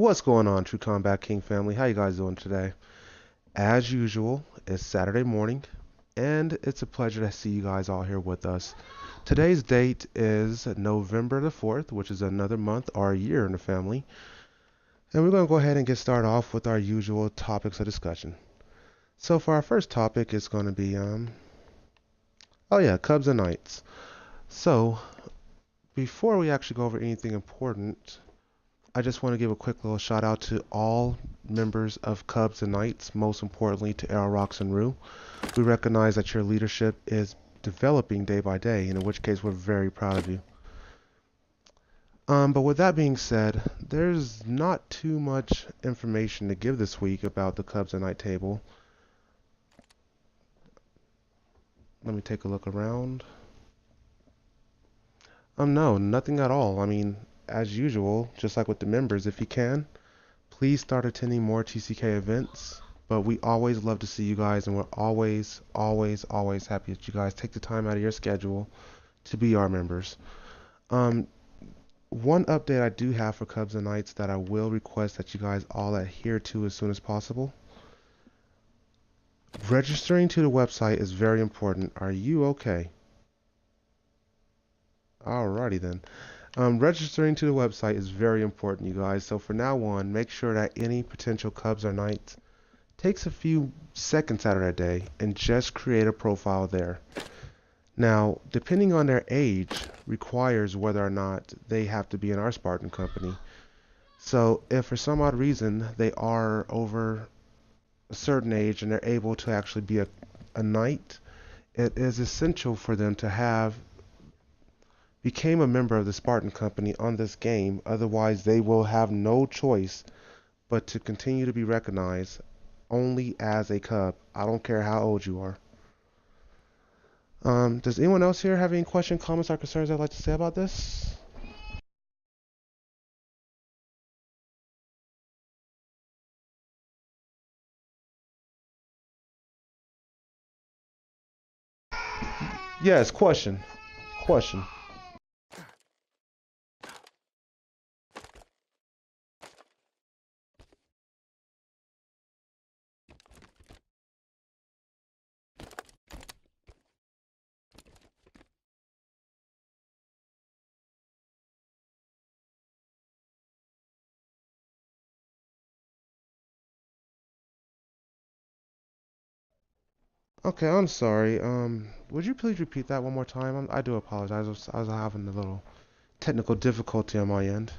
What's going on, True Combat King family? How you guys doing today? As usual, it's Saturday morning, and it's a pleasure to see you guys all here with us. Today's date is November the 4th, which is another month or a year in the family. And we're going to go ahead and get started off with our usual topics of discussion. So for our first topic, it's going to be, oh yeah, Cubs and Knights. So before we actually go over anything important, I just want to give a quick little shout out to all members of Cubs and Knights, most importantly to Arrow Rocks and Rue. We recognize that your leadership is developing day by day, and in which case we're very proud of you. But with that being said, there's not too much information to give this week about the Cubs and Knight table. Let me take a look around. No, nothing at all. I mean, as usual, just like with the members, if you can, please start attending more TCK events. But we always love to see you guys, and we're always, always, always happy that you guys take the time out of your schedule to be our members. Um, One update I do have for Cubs and Knights that I will request that you guys all adhere to as soon as possible. Registering to the website is very important. Are you okay? Alrighty then. Registering to the website is very important, you guys. So for now on, make sure that any potential Cubs or Knights takes a few seconds out of their day and just create a profile there. Now, depending on their age, requires whether or not they have to be in our Spartan company. So if for some odd reason they are over a certain age and they're able to actually be a knight, it is essential for them to have became a member of the Spartan company on this game. Otherwise, they will have no choice but to continue to be recognized only as a cub. I don't care how old you are. Does anyone else here have any questions, comments, or concerns they'd like to say about this? Yes, question. Question. Okay, I'm sorry. Would you please repeat that one more time? I do apologize. I was having a little technical difficulty on my end.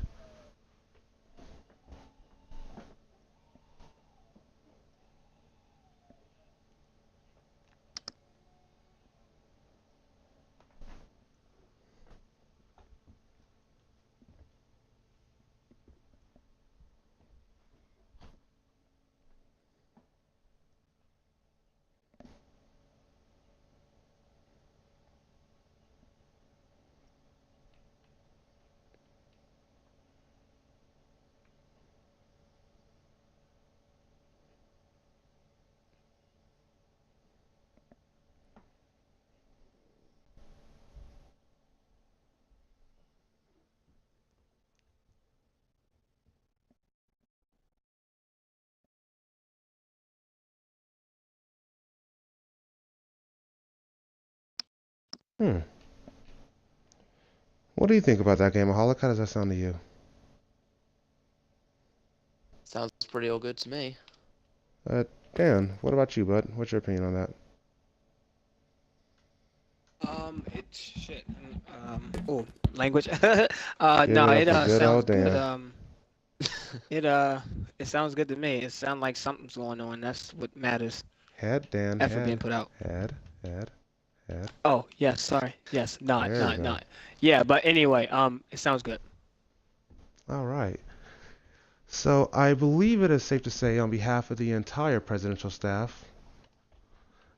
Hmm. What do you think about that game, Aholic? How does that sound to you? Sounds pretty all good to me. Uh, Dan, what about you, bud? What's your opinion on that? It's shit. Oh, language. Give No, it up it for good sounds old good. Dan. It it sounds good to me. It sounds like something's going on. That's what matters. Head, Dan, Effort being head. put out. Head, head, head. Oh, yes, sorry. Yes, not, There we not, go. not. Yeah, but anyway, it sounds good. All right. So I believe it is safe to say on behalf of the entire presidential staff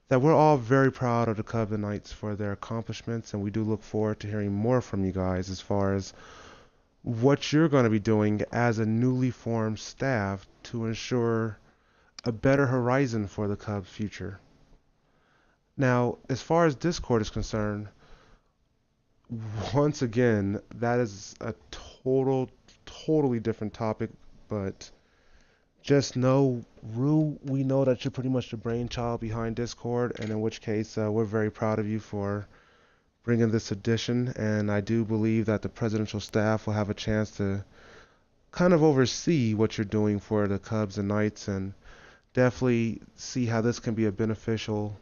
that we're all very proud of the Cubs and Knights for their accomplishments, and we do look forward to hearing more from you guys as far as what you're going to be doing as a newly formed staff to ensure a better horizon for the Cubs' future. Now, as far as Discord is concerned, once again, that is a totally different topic but just know, Rue, we know that you're pretty much the brainchild behind Discord, and in which case, we're very proud of you for bringing this addition. And I do believe that the presidential staff will have a chance to kind of oversee what you're doing for the Cubs and Knights, and definitely see how this can be a beneficial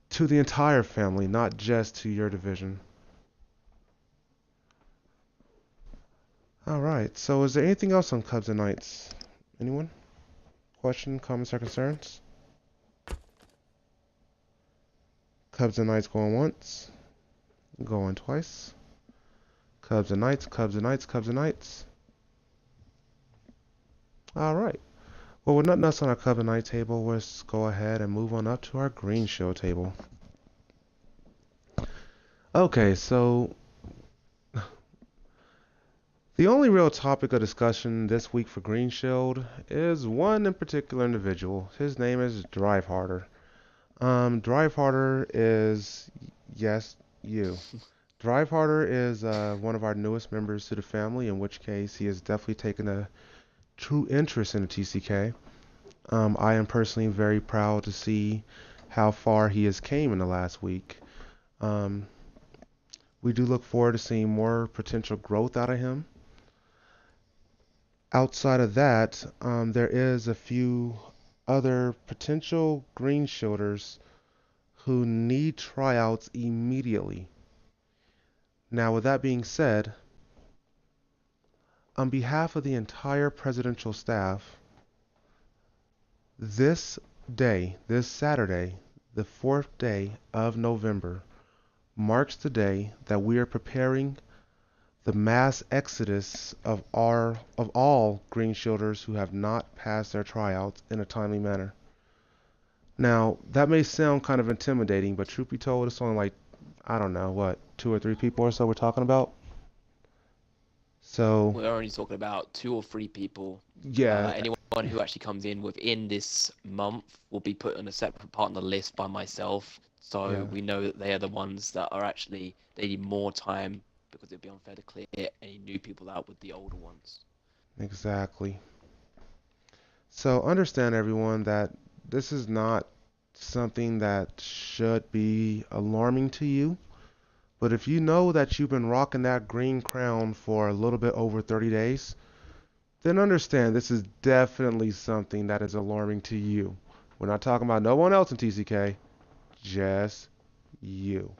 to the entire family, not just to your division. All right. So, is there anything else on Cubs and Knights? Anyone? Question, comments, or concerns? Cubs and Knights going once, going twice. Cubs and Knights, Cubs and Knights, Cubs and Knights. All right. Well, with nothing else on our Cubs and Knights table, let's go ahead and move on up to our Green Show table. Okay, so the only real topic of discussion this week for Green Shield is one in particular individual. His name is Drive Harder. Drive Harder is, yes, you. Drive Harder is one of our newest members to the family, in which case he has definitely taken a true interest in the TCK. I am personally very proud to see how far he has came in the last week. We do look forward to seeing more potential growth out of him. Outside of that, there is a few other potential Green Shielders who need tryouts immediately. Now, with that being said, on behalf of the entire presidential staff, this day, this Saturday, the 4th day of November, marks the day that we are preparing the mass exodus of all Green Shielders who have not passed their tryouts in a timely manner. Now, that may sound kind of intimidating, but truth be told, it's only like, I don't know, what, 2 or 3 people or so we're talking about? So, We're only talking about 2 or 3 people. yeah, Anyone who actually comes in within this month will be put on a separate part on the list by myself. So yeah, we know that they are the ones that are actually, they need more time because it'd be unfair to clear any new people out with the older ones. exactly. So, understand everyone that this is not something that should be alarming to you. But if you know that you've been rocking that green crown for a little bit over 30 days, then understand this is definitely something that is alarming to you. We're not talking about no one else in TCK, just you.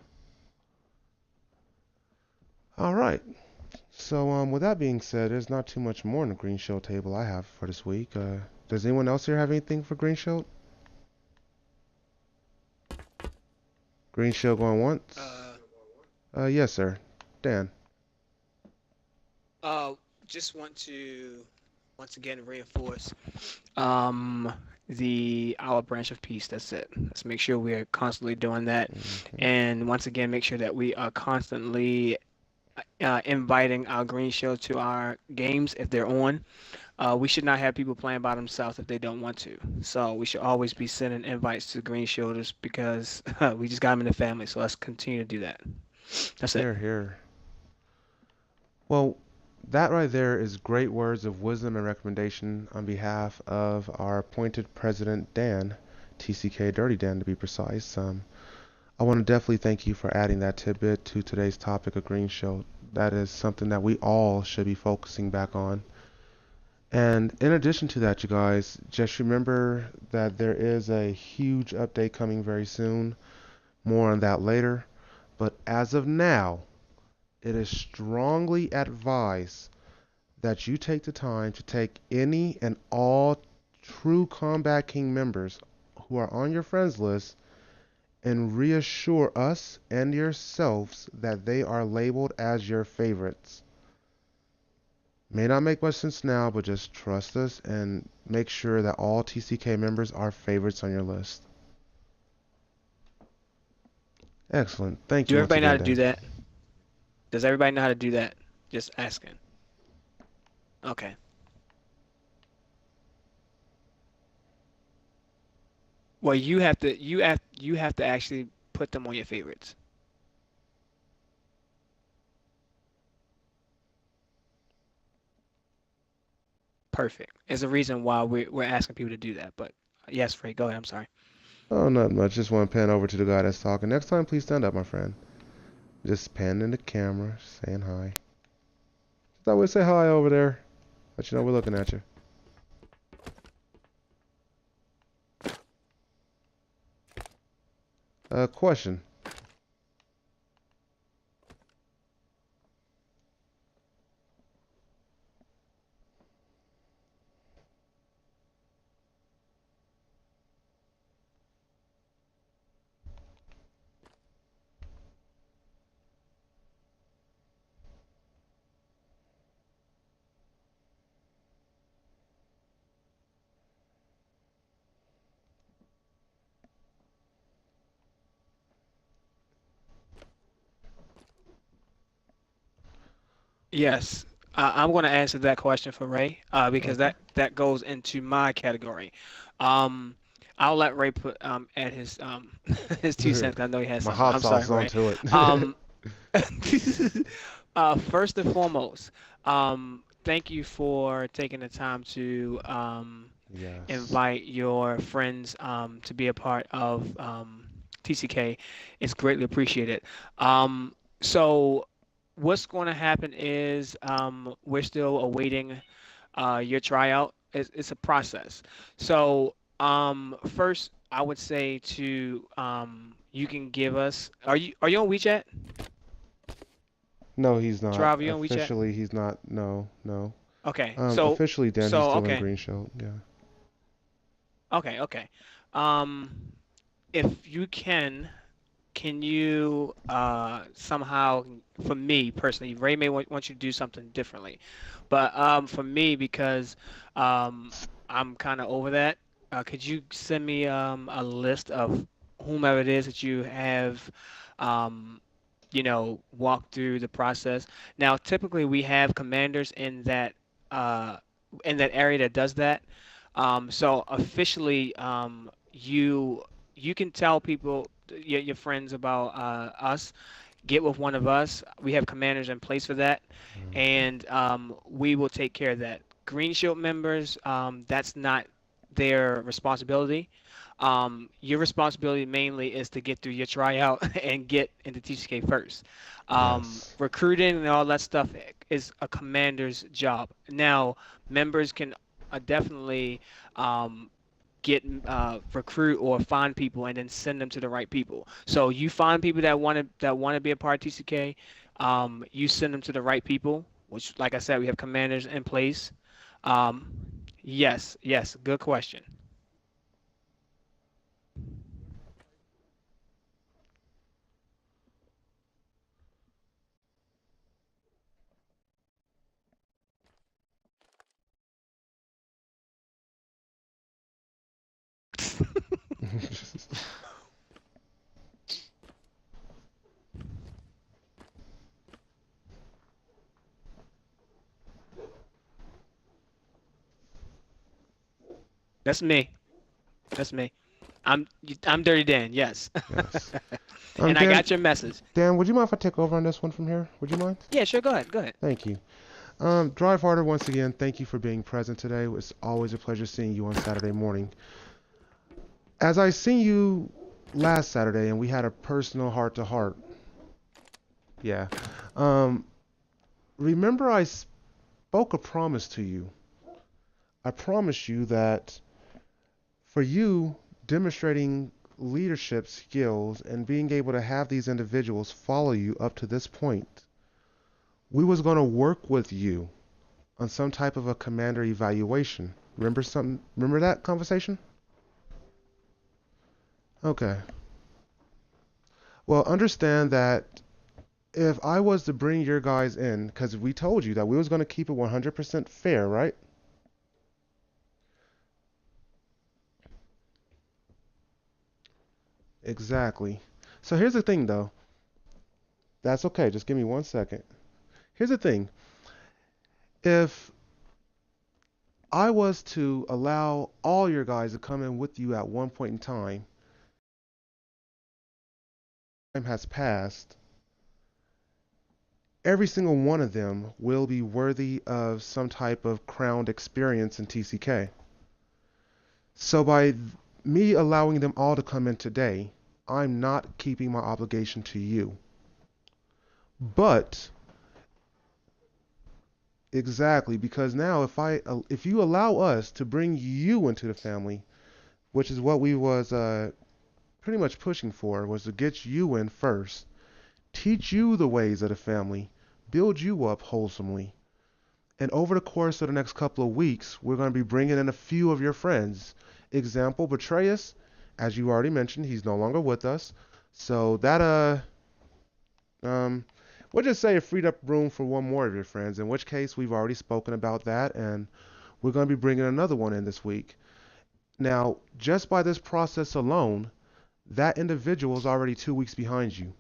All right. So, with that being said, there's not too much more on the Green Shield table I have for this week. Does anyone else here have anything for Green Shield? Green Shield going once? Yes, sir. Dan. Uh, just want to once again reinforce um the our branch of peace. That's it. Let's make sure we are constantly doing that, Mhm. and once again make sure that we are constantly inviting our Green Show to our games if they're on. We should not have people playing by themselves if they don't want to. So we should always be sending invites to Green Shoulders because we just got them in the family. So let's continue to do that. That's it. Here, here. Well, that right there is great words of wisdom and recommendation on behalf of our appointed president, Dan, TCK Dirty Dan to be precise. I want to definitely thank you for adding that tidbit to today's topic of Green Show. That is something that we all should be focusing back on. And in addition to that, you guys, just remember that there is a huge update coming very soon. More on that later. But as of now, it is strongly advised that you take the time to take any and all true Combat King members who are on your friends list and reassure us and yourselves that they are labeled as your favorites. May not make much sense now, but just trust us and make sure that all TCK members are favorites on your list. Excellent. Thank Do you once everybody know how again, to do Dan. that? Does everybody know how to do that? Just asking. Okay. Well, you have to actually put them on your favorites. perfect. There's a reason why we're asking people to do that. But yes, Free, go ahead. I'm sorry. Oh, not much. Just want to pan over to the guy that's talking. Next time, please stand up, my friend. Just panning the camera, saying hi. I would say hi over there. Let you know we're looking at you. Question. Yes, I'm going to answer that question for Ray, because Okay. that goes into my category. Um, I'll let Ray put add his his 2 cents. 'Cause I know he has My something. hot I'm sorry, sauce is Ray. onto it. Um, first and foremost, thank you for taking the time to Yes. invite your friends to be a part of TCK. It's greatly appreciated. So what's going to happen is we're still awaiting your tryout. It's a process. So first, I would say to you can give us. Are you on WeChat? No, he's not. Trav, are you on WeChat? Officially, he's not. No, no. Okay. So Officially, Dan, he's so still in okay. Green Shield. Yeah. Okay. Um, if you can you somehow, for me personally, Ray may want you to do something differently, but for me, because um, I'm kind of over that, could you send me a list of whomever it is that you have, um, walk through the process? Now, typically we have commanders uh, in that area that does that. So officially, you can tell people, your friends about us. Get with one of us. We have commanders in place for that, and we will take care of that. Green Shield members, that's not their responsibility. Your responsibility mainly is to get through your tryout and get into TCK first. Yes. Recruiting and all that stuff is a commander's job. Now, members can definitely um, get recruit or find people and then send them to the right people. So you find people that want to be a part of TCK. You send them to the right people, which, like I said, we have commanders in place. Um, yes, good question. That's me. That's me. I'm Dirty Dan. Yes, Yes. and I Dan, got your message. Dan, would you mind if I take over on this one from here? Would you mind? Yeah, sure. Go ahead. Go ahead. Thank you. Drive Harder, once again, thank you for being present today. It's always a pleasure seeing you on Saturday morning. As I seen you last Saturday and we had a personal heart to heart, yeah. Um, remember I spoke a promise to you. I promised you that for you, demonstrating leadership skills and being able to have these individuals follow you up to this point, we was going to work with you on some type of a commander evaluation. Remember that conversation? Okay. Well, understand that if I was to bring your guys in, because we told you that we was going to keep it 100% fair, right? Exactly. So here's the thing, though. That's okay. Just give me 1 second. Here's the thing. If I was to allow all your guys to come in with you at one point in time has passed, every single one of them will be worthy of some type of crowned experience in TCK. So by me allowing them all to come in today, I'm not keeping my obligation to you. But exactly, because now if you allow us to bring you into the family, which is what we was pretty much pushing for, was to get you in first, teach you the ways of the family, build you up wholesomely. And over the course of the next couple of weeks, we're going to be bringing in a few of your friends. Example, Betrayus, as you already mentioned, he's no longer with us. So that um, we'll just say it freed up room for one more of your friends. In which case, we've already spoken about that, and we're going to be bringing another one in this week. Now, just by this process alone, that individual is already 2 weeks behind you.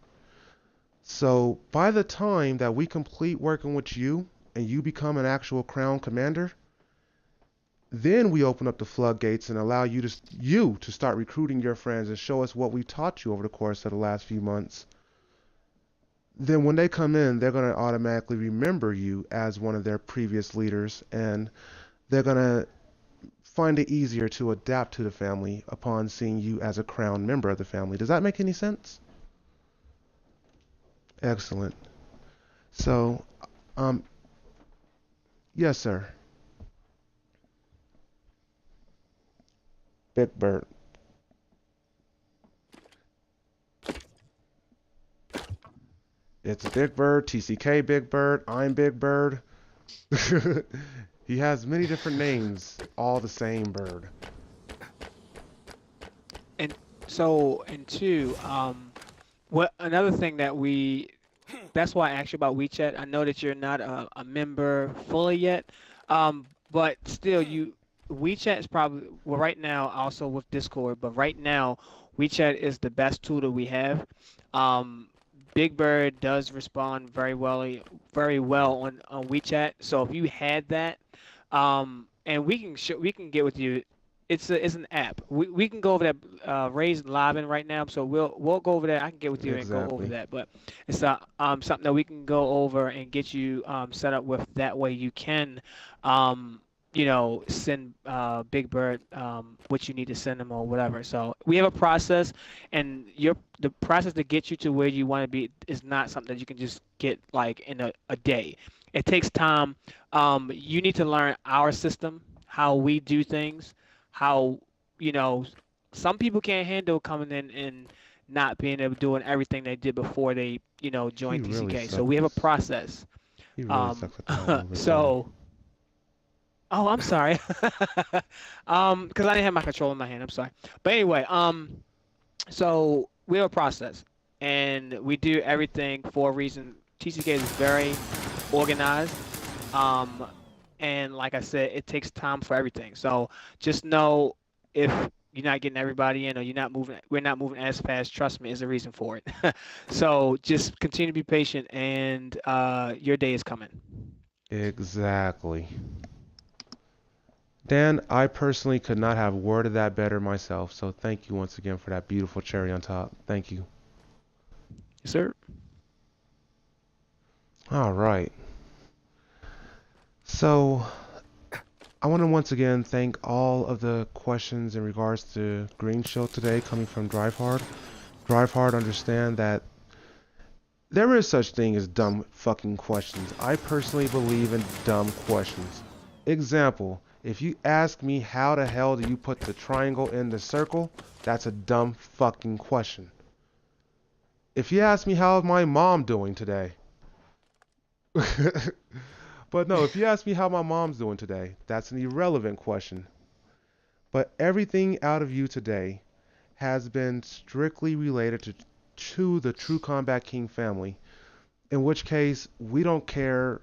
So by the time that we complete working with you and you become an actual crown commander, then we open up the floodgates and allow you to start recruiting your friends and show us what we taught you over the course of the last few months. Then when they come in, they're going to automatically remember you as one of their previous leaders, and they're going to find it easier to adapt to the family upon seeing you as a crown member of the family. Does that make any sense? Excellent. So, um, yes, sir. Big Bird. It's Big Bird, TCK Big Bird, I'm Big Bird. He has many different names, all the same bird. And so, and two, what another thing that that's why I asked you about WeChat. I know that you're not a member fully yet, but still, WeChat is probably, well, right now also with Discord, but right now WeChat is the best tool that we have. Um, Big Bird does respond very well on WeChat. So if you had that, and we can get with you. It's an app. We can go over that. Ray's live in right now, so we'll go over that. I can get with you and go over Exactly. that. But it's something that we can go over and get you set up with. That way you can send Big Bird what you need to send them or whatever. So we have a process, and the process to get you to where you want to be is not something that you can just get like in a day. It takes time. You need to learn our system, how we do things, how you know some people can't handle coming in and not being able to doing everything they did before they He joined really TCK. So we have a sucks. process. He really Um, sucks at the high level recording. so oh, I'm sorry. Because I didn't have my control in my hand. I'm sorry. But anyway, so we have a process, and we do everything for a reason. TCK is very organized. Um, and like I said, it takes time for everything. So just know if you're not getting everybody in or we're not moving as fast, trust me, there's a reason for it. So just continue to be patient and your day is coming. Exactly. Dan, I personally could not have worded that better myself, so thank you once again for that beautiful cherry on top. Thank you. Yes, sir. All right. So, I want to once again thank all of the questions in regards to Green Shield today coming from Drive Hard. Drive Hard, understand that there is such thing as dumb fucking questions. I personally believe in dumb questions. Example, if you ask me how the hell do you put the triangle in the circle, that's a dumb fucking question. If you ask me how's my mom doing today, but no, if you ask me how my mom's doing today, that's an irrelevant question. But everything out of you today has been strictly related to the True Combat King family, in which case we don't care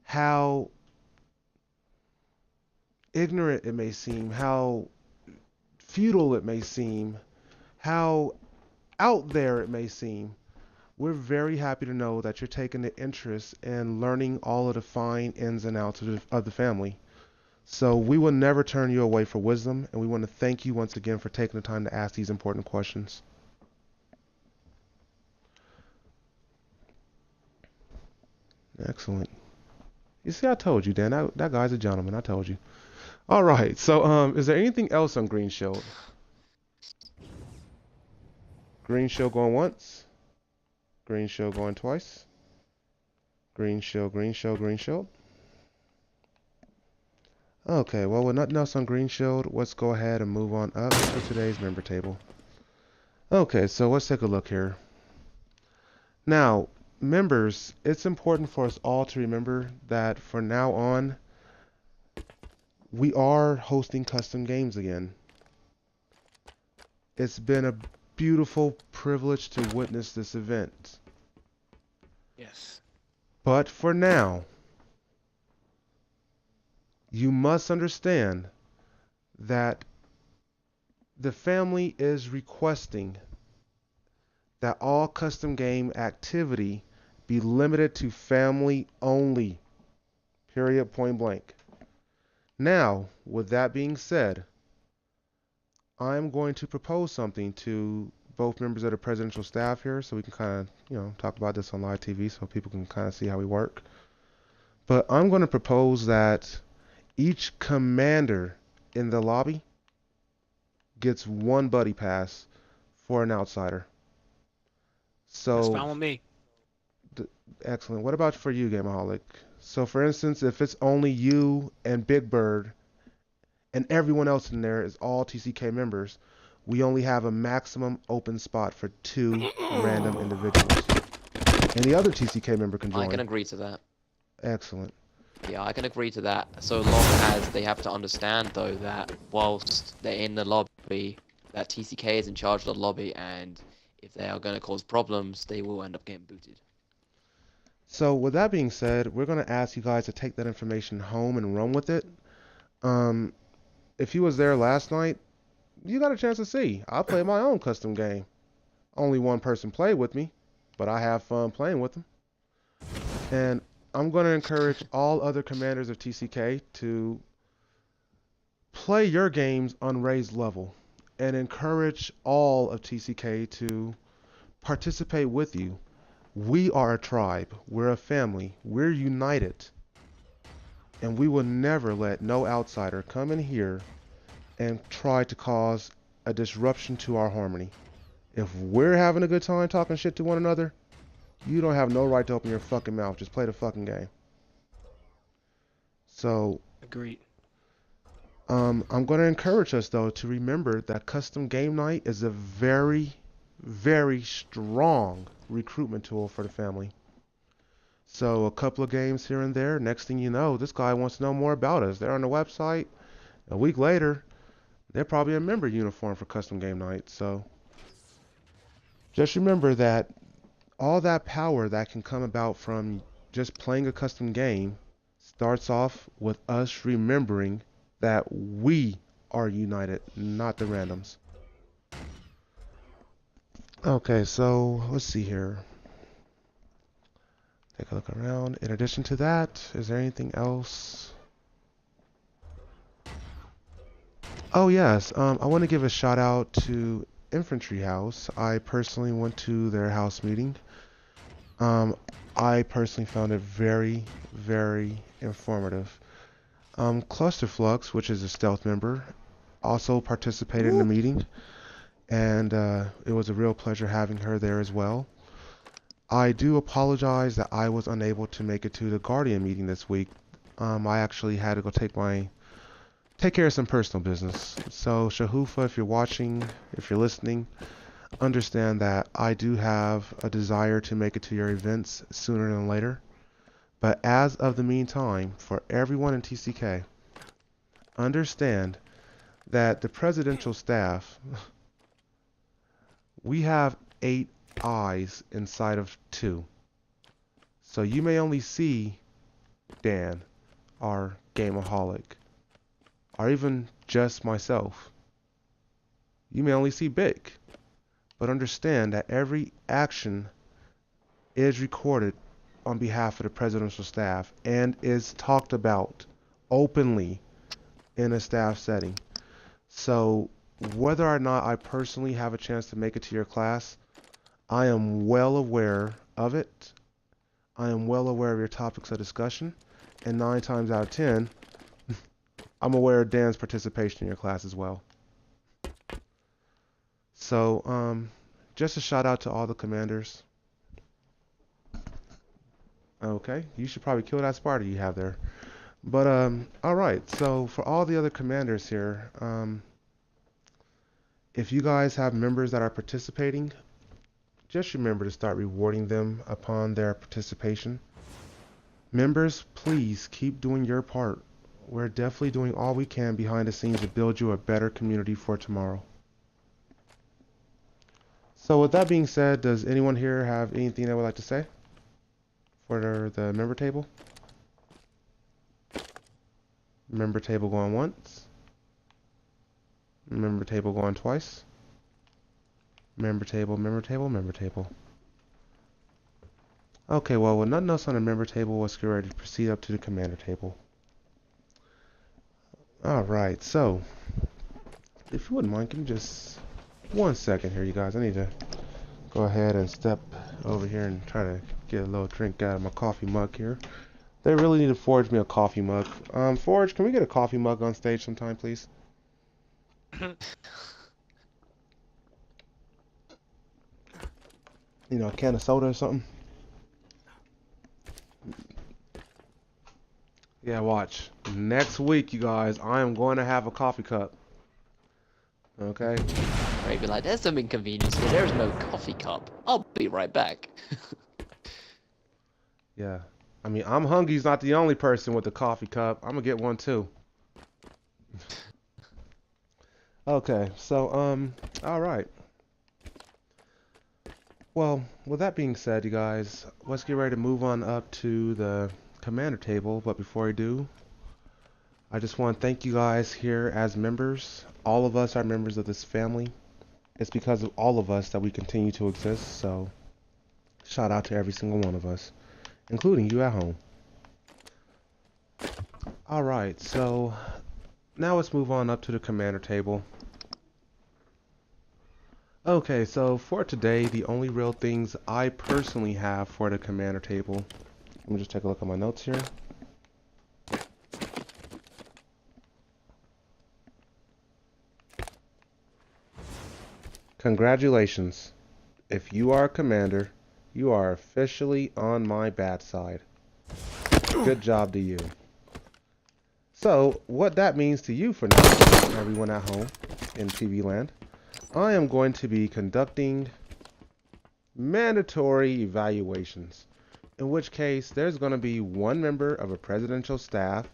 how ignorant it may seem, how futile it may seem, how out there it may seem. We're very happy to know that you're taking the interest in learning all of the fine ins and outs of the family. So we will never turn you away for wisdom, and we want to thank you once again for taking the time to ask these important questions. Excellent. You see, I told you, Dan. That guy's a gentleman. I told you. All right. So, is there anything else on Green Shield? Green Shield going once. Green Shield going twice. Green Shield, Green Shield, Green Shield. Okay, well, with nothing else on Green Shield, let's go ahead and move on up to today's member table. Okay, so let's take a look here. Now, members, it's important for us all to remember that from now on, we are hosting custom games again. It's been a beautiful privilege to witness this event. Yes. But for now, you must understand that the family is requesting that all custom game activity be limited to family only. Period, point blank. Now, with that being said, I'm going to propose something to both members of the presidential staff here so we can kind of, talk about this on live TV so people can kind of see how we work. But I'm going to propose that each commander in the lobby gets one buddy pass for an outsider. That's So, fine with me. excellent. What about for you, Gameaholic? So, for instance, if it's only you and Big Bird and everyone else in there is all TCK members, we only have a maximum open spot for 2 random individuals. Any other TCK member can join. I can agree to that. Excellent. Yeah, I can agree to that. So long as they have to understand, though, that whilst they're in the lobby, that TCK is in charge of the lobby, and if they are going to cause problems, they will end up getting booted. So with that being said, we're going to ask you guys to take that information home and run with it. If you was there last night, you got a chance to see. I played my own custom game. Only one person played with me, but I have fun playing with them. And I'm going to encourage all other commanders of TCK to play your games on raised level and encourage all of TCK to participate with you. We are a tribe. We're a family. We're united. And we will never let no outsider come in here and try to cause a disruption to our harmony. If we're having a good time talking shit to one another, you don't have no right to open your fucking mouth. Just play the fucking game. So, Agreed. I'm going to encourage us, though, to remember that custom game night is a very, very strong recruitment tool for the family. So a couple of games here and there, next thing you know, this guy wants to know more about us. They're on the website. A week later, they're probably a member uniform for custom game night. So just remember that all that power that can come about from just playing a custom game starts off with us remembering that we are united, not the randoms. Okay, so let's see here. Take a look around. In addition to that, is there anything else? Oh yes, I want to give a shout out to Infantry House. I personally went to their house meeting. I personally found it very, very informative. Clusterflux, which is a stealth member, also participated in the meeting, and it was a real pleasure having her there as well. I do apologize that I was unable to make it to the Guardian meeting this week. I actually had to go take care of some personal business. So Shahufa, if you're watching, if you're listening, understand that I do have a desire to make it to your events sooner than later. But as of the meantime, for everyone in TCK, understand that the presidential staff, we have 8 eyes inside of 2. So you may only see Dan, our gameaholic, or even just myself. You may only see Big, but understand that every action is recorded on behalf of the presidential staff and is talked about openly in a staff setting. So whether or not I personally have a chance to make it to your class, I am well aware of it. I am well aware of your topics of discussion, and 9 times out of 10, I'm aware of Dan's participation in your class as well. So, just a shout out to all the commanders. Okay, you should probably kill that Sparta you have there. But, alright, so for all the other commanders here, if you guys have members that are participating, just remember to start rewarding them upon their participation. Members, please keep doing your part. We're definitely doing all we can behind the scenes to build you a better community for tomorrow. So with that being said, does anyone here have anything they would like to say for the member table? Member table going once. Member table going twice. Member table, member table, member table. Okay, well, with nothing else on the member table, let's get ready to proceed up to the commander table. Alright, so, if you wouldn't mind, give me just 1 second here, you guys. I need to go ahead and step over here and try to get a little drink out of my coffee mug here. They really need to forge me a coffee mug. Forge, can we get a coffee mug on stage sometime, please? You know, a can of soda or something. Yeah, watch. Next week, you guys, I am going to have a coffee cup. Okay? Right, be like, there's some inconvenience here. There's no coffee cup. I'll be right back. Yeah. I mean, I'm hungry's not the only person with a coffee cup. I'm gonna get one too. Okay, so, alright. Well, with that being said, you guys, let's get ready to move on up to the commander table. But before I do, I just want to thank you guys here as members. All of us are members of this family. It's because of all of us that we continue to exist, so shout out to every single one of us, including you at home. Alright, so now let's move on up to the commander table. Okay, so for today, the only real things I personally have for the commander table. Let me just take a look at my notes here. Congratulations. If you are a commander, you are officially on my bad side. Good job to you. So, what that means to you for now, everyone at home in TV land, I am going to be conducting mandatory evaluations, in which case there's going to be one member of a presidential staff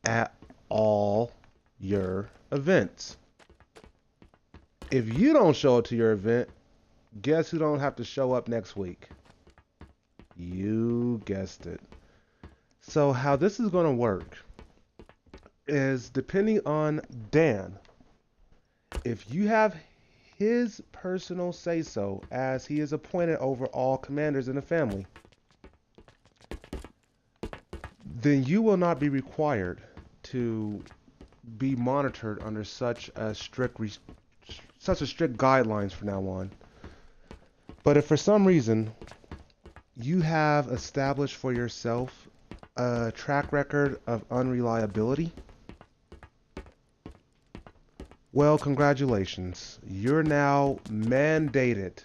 at all your events. If you don't show up to your event, guess who don't have to show up next week? You guessed it. So how this is going to work is depending on Dan. If you have his personal say-so, as he is appointed over all commanders in the family, then you will not be required to be monitored under such a strict guidelines from now on. But if for some reason you have established for yourself a track record of unreliability, well, congratulations. You're now mandated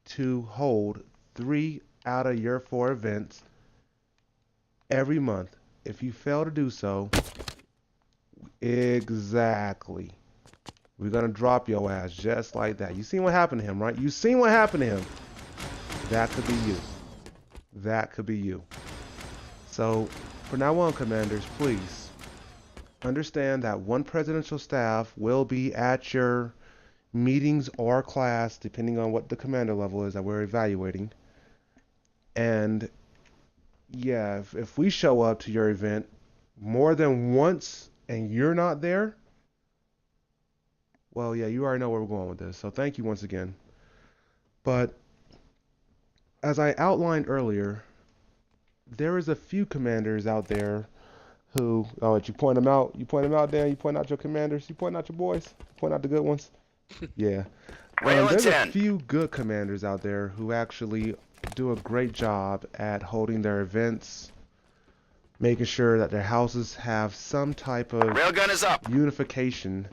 to hold 3 out of your 4 events every month. If you fail to do so, exactly, we're gonna drop your ass just like that. You seen what happened to him, right? You seen what happened to him. That could be you. That could be you. So, for now on, commanders, please understand that one presidential staff will be at your meetings or class, depending on what the commander level is that we're evaluating. And yeah, if we show up to your event more than once and you're not there, well, yeah, you already know where we're going with this. So thank you once again. But as I outlined earlier, there is a few commanders out there who, oh, you point them out. You point them out, Dan. You point out your commanders. You point out your boys. Point out the good ones. Yeah. There's a few good commanders out there who actually do a great job at holding their events, making sure that their houses have some type of Railgun is up. unification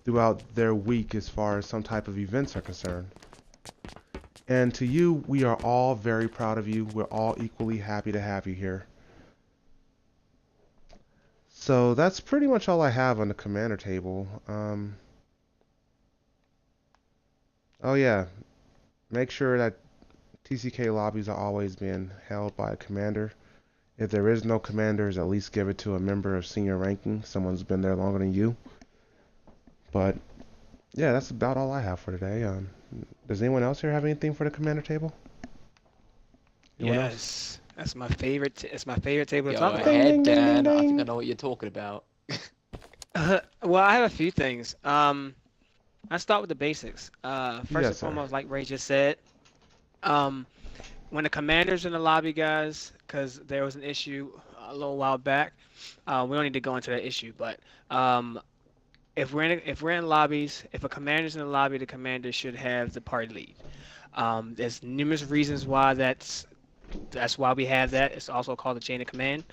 throughout their week as far as some type of events are concerned. And to you, we are all very proud of you. We're all equally happy to have you here. So that's pretty much all I have on the commander table. Oh yeah, make sure that TCK lobbies are always being held by a commander. If there is no commanders, at least give it to a member of senior ranking, someone who's been there longer than you. But yeah, that's about all I have for today. Does anyone else here have anything for the commander table? Anyone else? Yes, that's my favorite. It's my favorite table to Go talk about. Ding, ahead, ding, ding, ding, Dan. I think I ding. know what you're talking about. Well, I have a few things. I start with the basics. First Yes, and sir. foremost, like Ray just said, um, when the commander's in the lobby, guys, because there was an issue a little while back. We don't need to go into that issue, but um, if we're in lobbies, if a commander's in the lobby, the commander should have the party lead. There's numerous reasons why that's why we have that. It's also called the chain of command.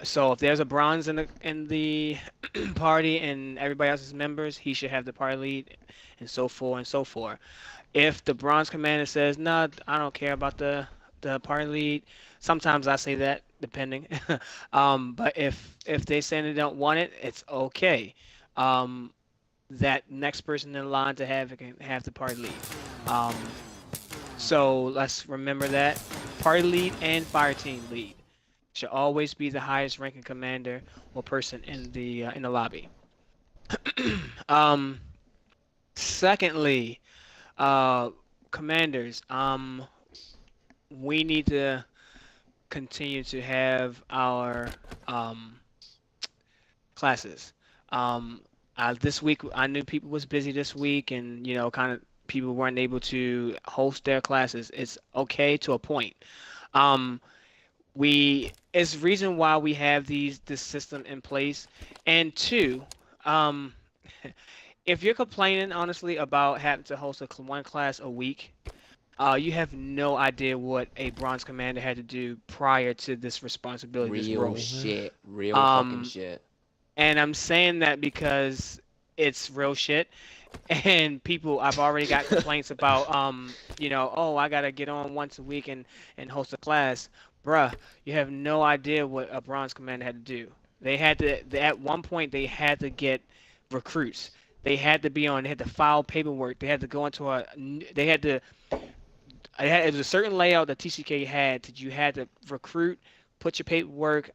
So if there's a bronze in the party and everybody else is members, he should have the party lead, and so forth and so forth. If the bronze commander says, "No, I don't care about the party lead," sometimes I say that, depending. But if they say they don't want it, it's okay. Um, that next person in line to have it can have the party lead. Um, so let's remember that party lead and fire team lead should always be the highest ranking commander or person in the lobby. um, Secondly, uh, commanders, we need to continue to have our um, classes. Um, this week, I knew people was busy this week, and kind of people weren't able to host their classes. It's okay to a point. Um, we it's reason why we have this system in place. And two, um, if you're complaining honestly about having to host one class a week, you have no idea what a bronze commander had to do prior to this responsibility, this Real role. shit. Real fucking Um, shit. and I'm saying that because it's real shit. And I've already got complaints about, oh, I gotta get on once a week and host a class. Bruh, you have no idea what a bronze commander had to do. At one point, they had to get recruits. They had to file paperwork. They had to go into they had to, it was a certain layout that TCK had that you had to recruit, put your paperwork,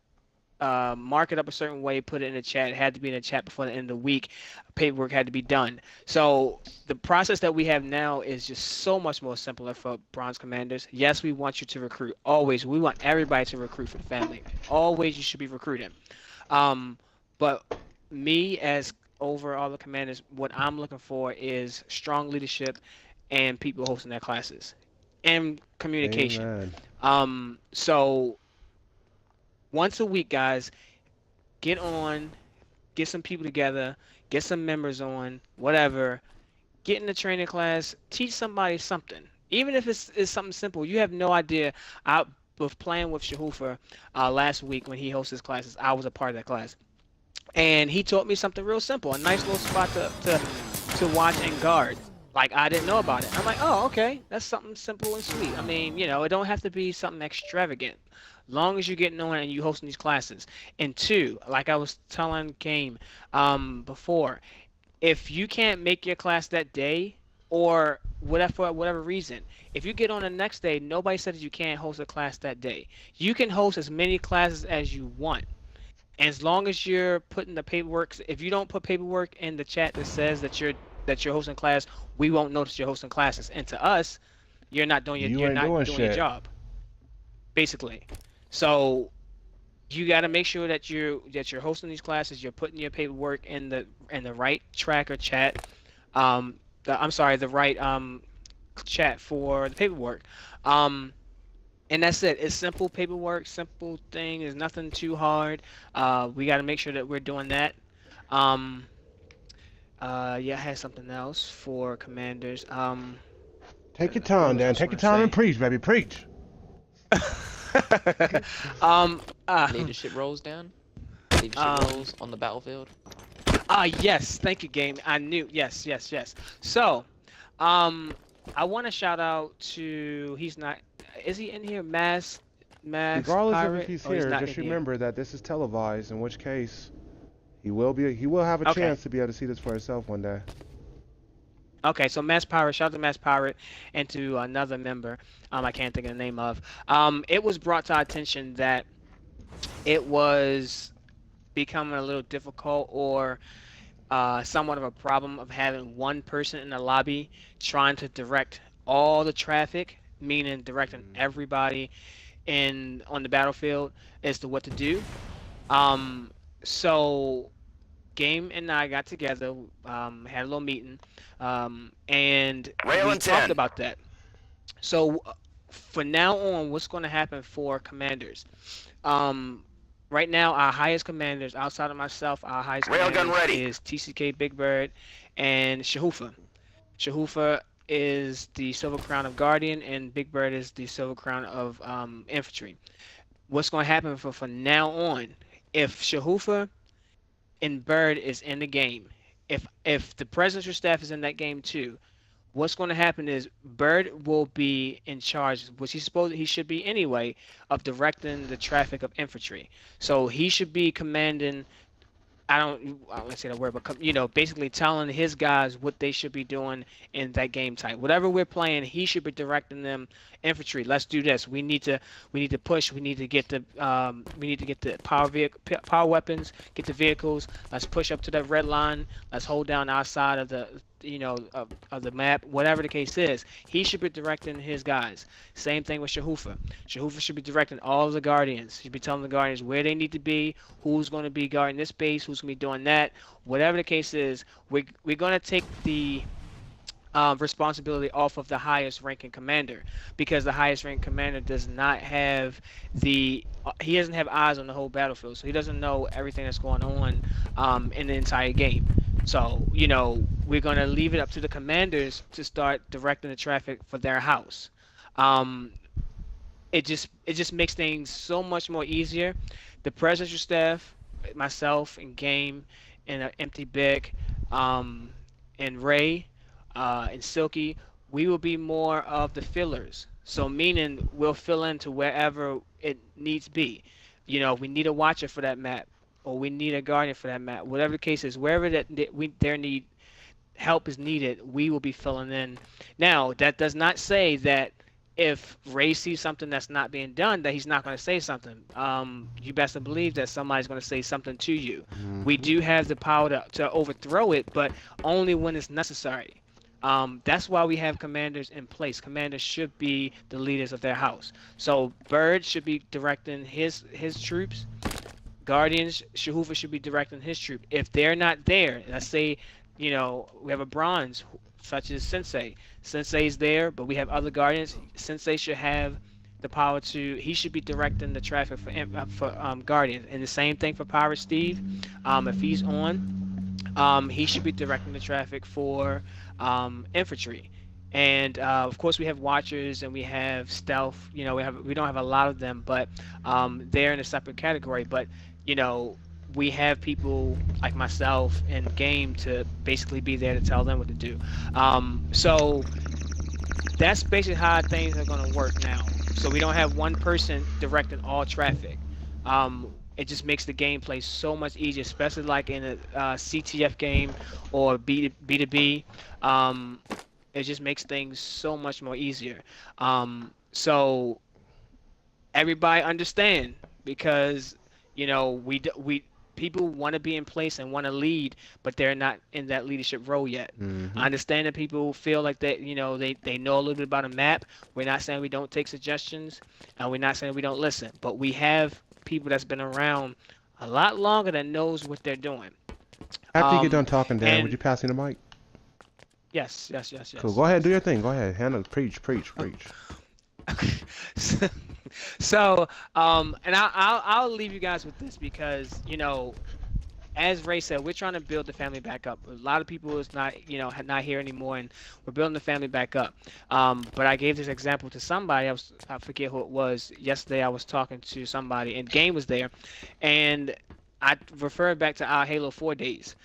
mark it up a certain way, put it in the chat. It had to be in the chat before the end of the week. Paperwork had to be done. So the process that we have now is just so much more simpler for bronze commanders. Yes, we want you to recruit. Always, we want everybody to recruit for the family. Always, you should be recruiting. Um, but me as over all the commanders, what I'm looking for is strong leadership and people hosting their classes and communication. Amen. So once a week, guys, get on, get some people together, get some members on, whatever. Get in the training class, teach somebody something. Even if it's something simple, you have no idea. I was playing with Shahufa last week when he hosts his classes. I was a part of that class. And he taught me something real simple, a nice little spot to watch and guard. Like, I didn't know about it. I'm like, oh, okay, that's something simple and sweet. I mean, it don't have to be something extravagant. Long as you're getting on and you hosting these classes. And two, like I was telling Game before, if you can't make your class that day or whatever for whatever reason, if you get on the next day, nobody said that you can't host a class that day. You can host as many classes as you want. As long as you're putting the paperwork, if you don't put paperwork in the chat that says that you're hosting class, we won't notice you're hosting classes. And to us, you're not doing You you're ain't not doing doing your shit. job, basically. So you got to make sure that you're hosting these classes, you're putting your paperwork in the right track or chat. I'm sorry, the right chat for the paperwork. Um, and that's it. It's simple paperwork, simple thing. There's nothing too hard. We got to make sure that we're doing that. Um, yeah, I had something else for commanders. Take your What time, was I Dan. Take your time and preach, baby. Preach. say? um, uh, Leadership roles, Dan. Leadership um, roles on the battlefield. yes, thank you, game. I knew. Yes, yes, yes. So, um, I want to shout out to. He's not. Is he in here? Mass Regardless of if Pirate, he's or he's here, not just in here? remember that this is televised, in which case he will have a Okay. chance to be able to see this for himself one day. Okay, so Mass Pirate, shout out to Mass Pirate and to another member, I can't think of the name of. It was brought to our attention that it was becoming a little difficult or somewhat of a problem of having one person in the lobby trying to direct all the traffic, meaning directing everybody in on the battlefield as to what to do. Um, so Game and I got together, had a little meeting, and we Railing talked 10. about that. So for now on, what's going to happen for commanders? Um, right now, our highest commanders, outside of myself, our highest Railgun commanders ready. is TCK Big Bird and Shahufa. Shahufa is the Silver Crown of Guardian, and Big Bird is the Silver Crown of Infantry. What's going to happen for now on? If Shahufa and Bird is in the game, if the presidential staff is in that game too, what's going to happen is Bird will be in charge, which he should be anyway, of directing the traffic of infantry. So he should be commanding. I don't want to say that word, but basically telling his guys what they should be doing in that game type. Whatever we're playing, he should be directing them. Infantry, let's do this. We need to push. We need to get the power weapons, get the vehicles. Let's push up to that red line. Let's hold down our side of the of the map. Whatever the case is, he should be directing his guys. Same thing with Shahufa. Shahufa should be directing all of the guardians. He should be telling the guardians where they need to be, who's going to be guarding this base, who's going to be doing that. Whatever the case is, we're going to take the responsibility off of the highest ranking commander, because the highest ranking commander does not have he doesn't have eyes on the whole battlefield, so he doesn't know everything that's going on in the entire game. So we're going to leave it up to the commanders to start directing the traffic for their house. um, it just makes things so much more easier. The presidential staff, myself and Game and Empty Big, um, and Ray, and Silky, we will be more of the fillers. So meaning we'll fill into wherever it needs be. We need a watcher for that map, or we need a guardian for that map. Whatever the case is, wherever their need help is needed, we will be filling in. Now, that does not say that if Ray sees something that's not being done, that he's not going to say something. You best believe that somebody's going to say something to you. We do have the power to overthrow it, but only when it's necessary. That's why we have commanders in place. Commanders should be the leaders of their house. So Bird should be directing his troops. Guardians, Shahufa should be directing his troop. If they're not there, let's say, we have a bronze, such as Sensei. Sensei's there, but we have other Guardians. Sensei should have the power he should be directing the traffic for Guardians. And the same thing for Pirate Steve. If he's on, he should be directing the traffic for infantry. And of course, we have watchers and we have stealth. We don't have a lot of them, but they're in a separate category. But we have people like myself and Game to basically be there to tell them what to do. So that's basically how things are going to work now. So we don't have one person directing all traffic. It just makes the gameplay so much easier, especially like in a CTF game or B2B. It just makes things so much more easier. So everybody understand, because we people want to be in place and want to lead, but they're not in that leadership role yet. I understand that people feel like that they know a little bit about a map. We're not saying we don't take suggestions, and we're not saying we don't listen, but we have people that's been around a lot longer that knows what they're doing. After you get done talking, Dan, would and you pass me the mic? yes. Cool. Go ahead, do your thing. Go ahead. Hannah, preach. So, and I'll leave you guys with this, because as Ray said, we're trying to build the family back up. A lot of people is not, not here anymore, and we're building the family back up. But I gave this example to somebody. I forget who it was. Yesterday, I was talking to somebody, and Game was there, and I referred back to our Halo 4 days.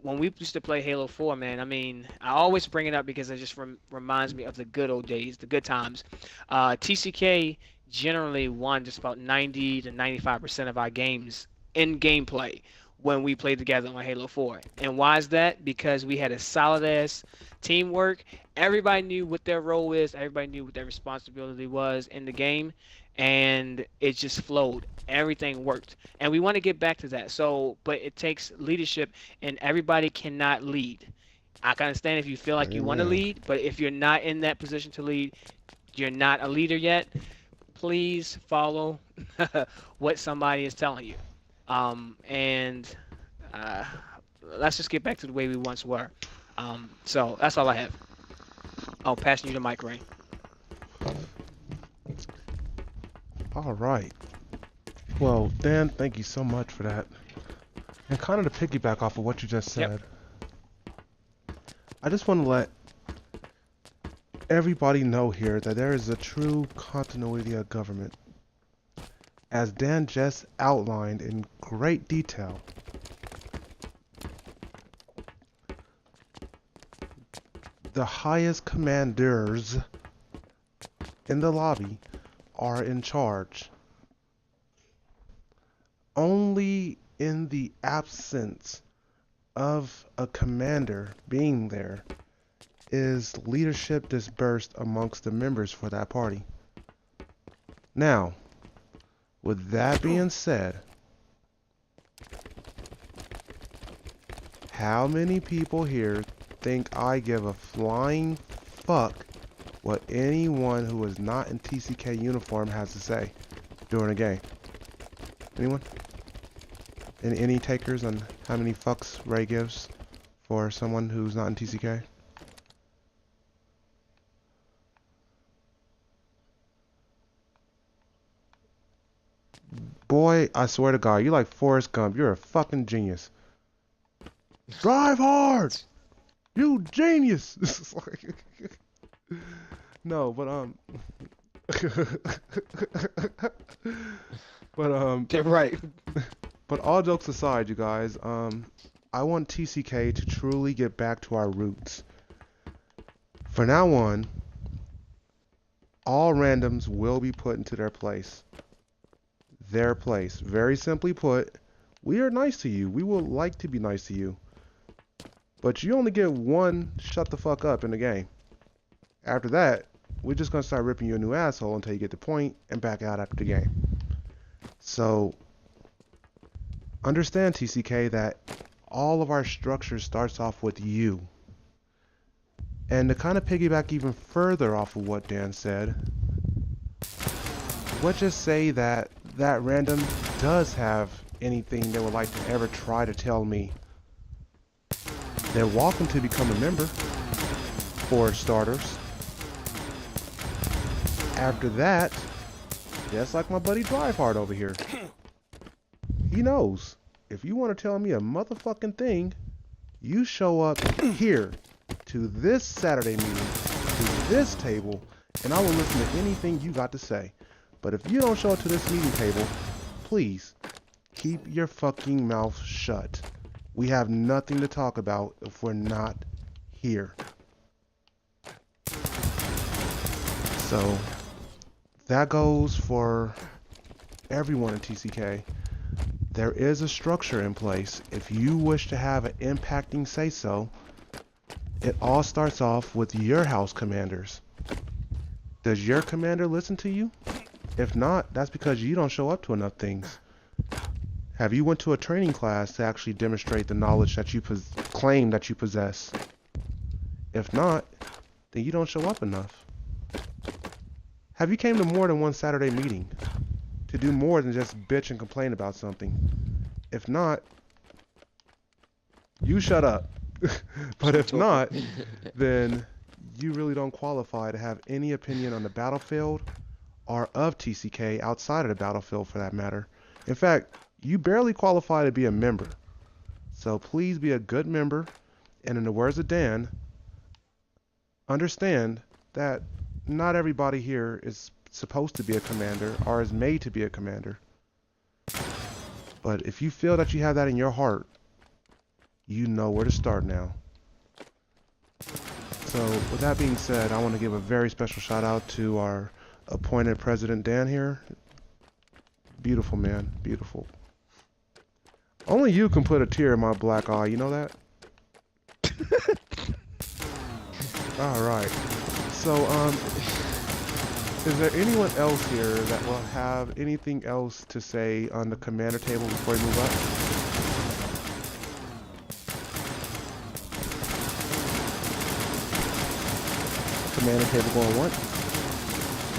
When we used to play Halo 4, man, I mean, I always bring it up because it just reminds me of the good old days, the good times. TCK generally won just about 90 to 95% of our games in gameplay when we played together on Halo 4. And why is that? Because we had a solid ass teamwork. Everybody knew what their role is, everybody knew what their responsibility was in the game, and it just flowed. Everything worked. And we want to get back to that. So, but it takes leadership, and everybody cannot lead. I can understand if you feel like you want to Amen. lead, but if you're not in that position to lead, you're not a leader yet, please follow what somebody is telling you. And uh, let's just get back to the way we once were. So that's all I have. Oh, passing you the mic, Ray. All right. Well, Dan, thank you so much for that. And kind of to piggyback off of what you just Yep. said, I just want to let everybody know here that there is a true continuity of government. As Dan just outlined in great detail, the highest commanders in the lobby are in charge. Only in the absence of a commander being there is leadership dispersed amongst the members for that party. Now, with that being said, how many people here think I give a flying fuck what anyone who is not in TCK uniform has to say during a game? Anyone? Any takers on how many fucks Ray gives for someone who's not in TCK? Boy, I swear to God, you're like Forrest Gump. You're a fucking genius. Drive hard! You genius! It's like- no, but but Yeah, right. but all jokes aside, you guys, I want TCK to truly get back to our roots. For now on, all randoms will be put into their place. Their place. Very simply put, we are nice to you. We would like to be nice to you. But you only get one shut the fuck up in the game. After that, we're just going to start ripping you a new asshole until you get the point and back out after the game. So, understand, TCK, that all of our structure starts off with you. And to kind of piggyback even further off of what Dan said, let's just say that that random does have anything they would like to ever try to tell me. They're welcome to become a member, for starters. After that, just like my buddy Drivehard over here, he knows. If you want to tell me a motherfucking thing, you show up here to this Saturday meeting, to this table, and I will listen to anything you got to say. But if you don't show up to this meeting table, please keep your fucking mouth shut. We have nothing to talk about if we're not here. So that goes for everyone in TCK. There is a structure in place. If you wish to have an impacting say-so, it all starts off with your house commanders. Does your commander listen to you? If not, that's because you don't show up to enough things. Have you went to a training class to actually demonstrate the knowledge that you claim that you possess? If not, then you don't show up enough. Have you came to more than one Saturday meeting to do more than just bitch and complain about something? If not, you shut up. But if not, then you really don't qualify to have any opinion on the battlefield or of TCK outside of the battlefield for that matter. In fact, you barely qualify to be a member. So please be a good member, and in the words of Dan, understand that not everybody here is supposed to be a commander or is made to be a commander. But if you feel that you have that in your heart, you know where to start now. So with that being said, I want to give a very special shout out to our appointed president Dan here. Beautiful man, beautiful. Only you can put a tear in my black eye, you know that? Alright. So, is there anyone else here that will have anything else to say on the commander table before we move up? Commander table going once.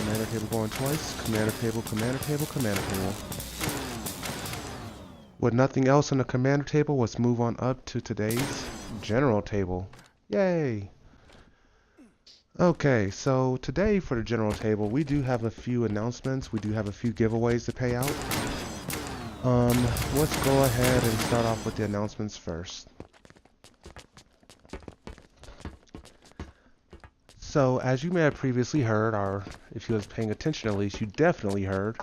Commander table going twice. Commander table, commander table, commander table. With nothing else on the commander table, let's move on up to today's general table. Yay! Okay, so today for the general table, we do have a few announcements. We do have a few giveaways to pay out. Let's go ahead and start off with the announcements first. So, as you may have previously heard, or if you was paying attention at least, you definitely heard,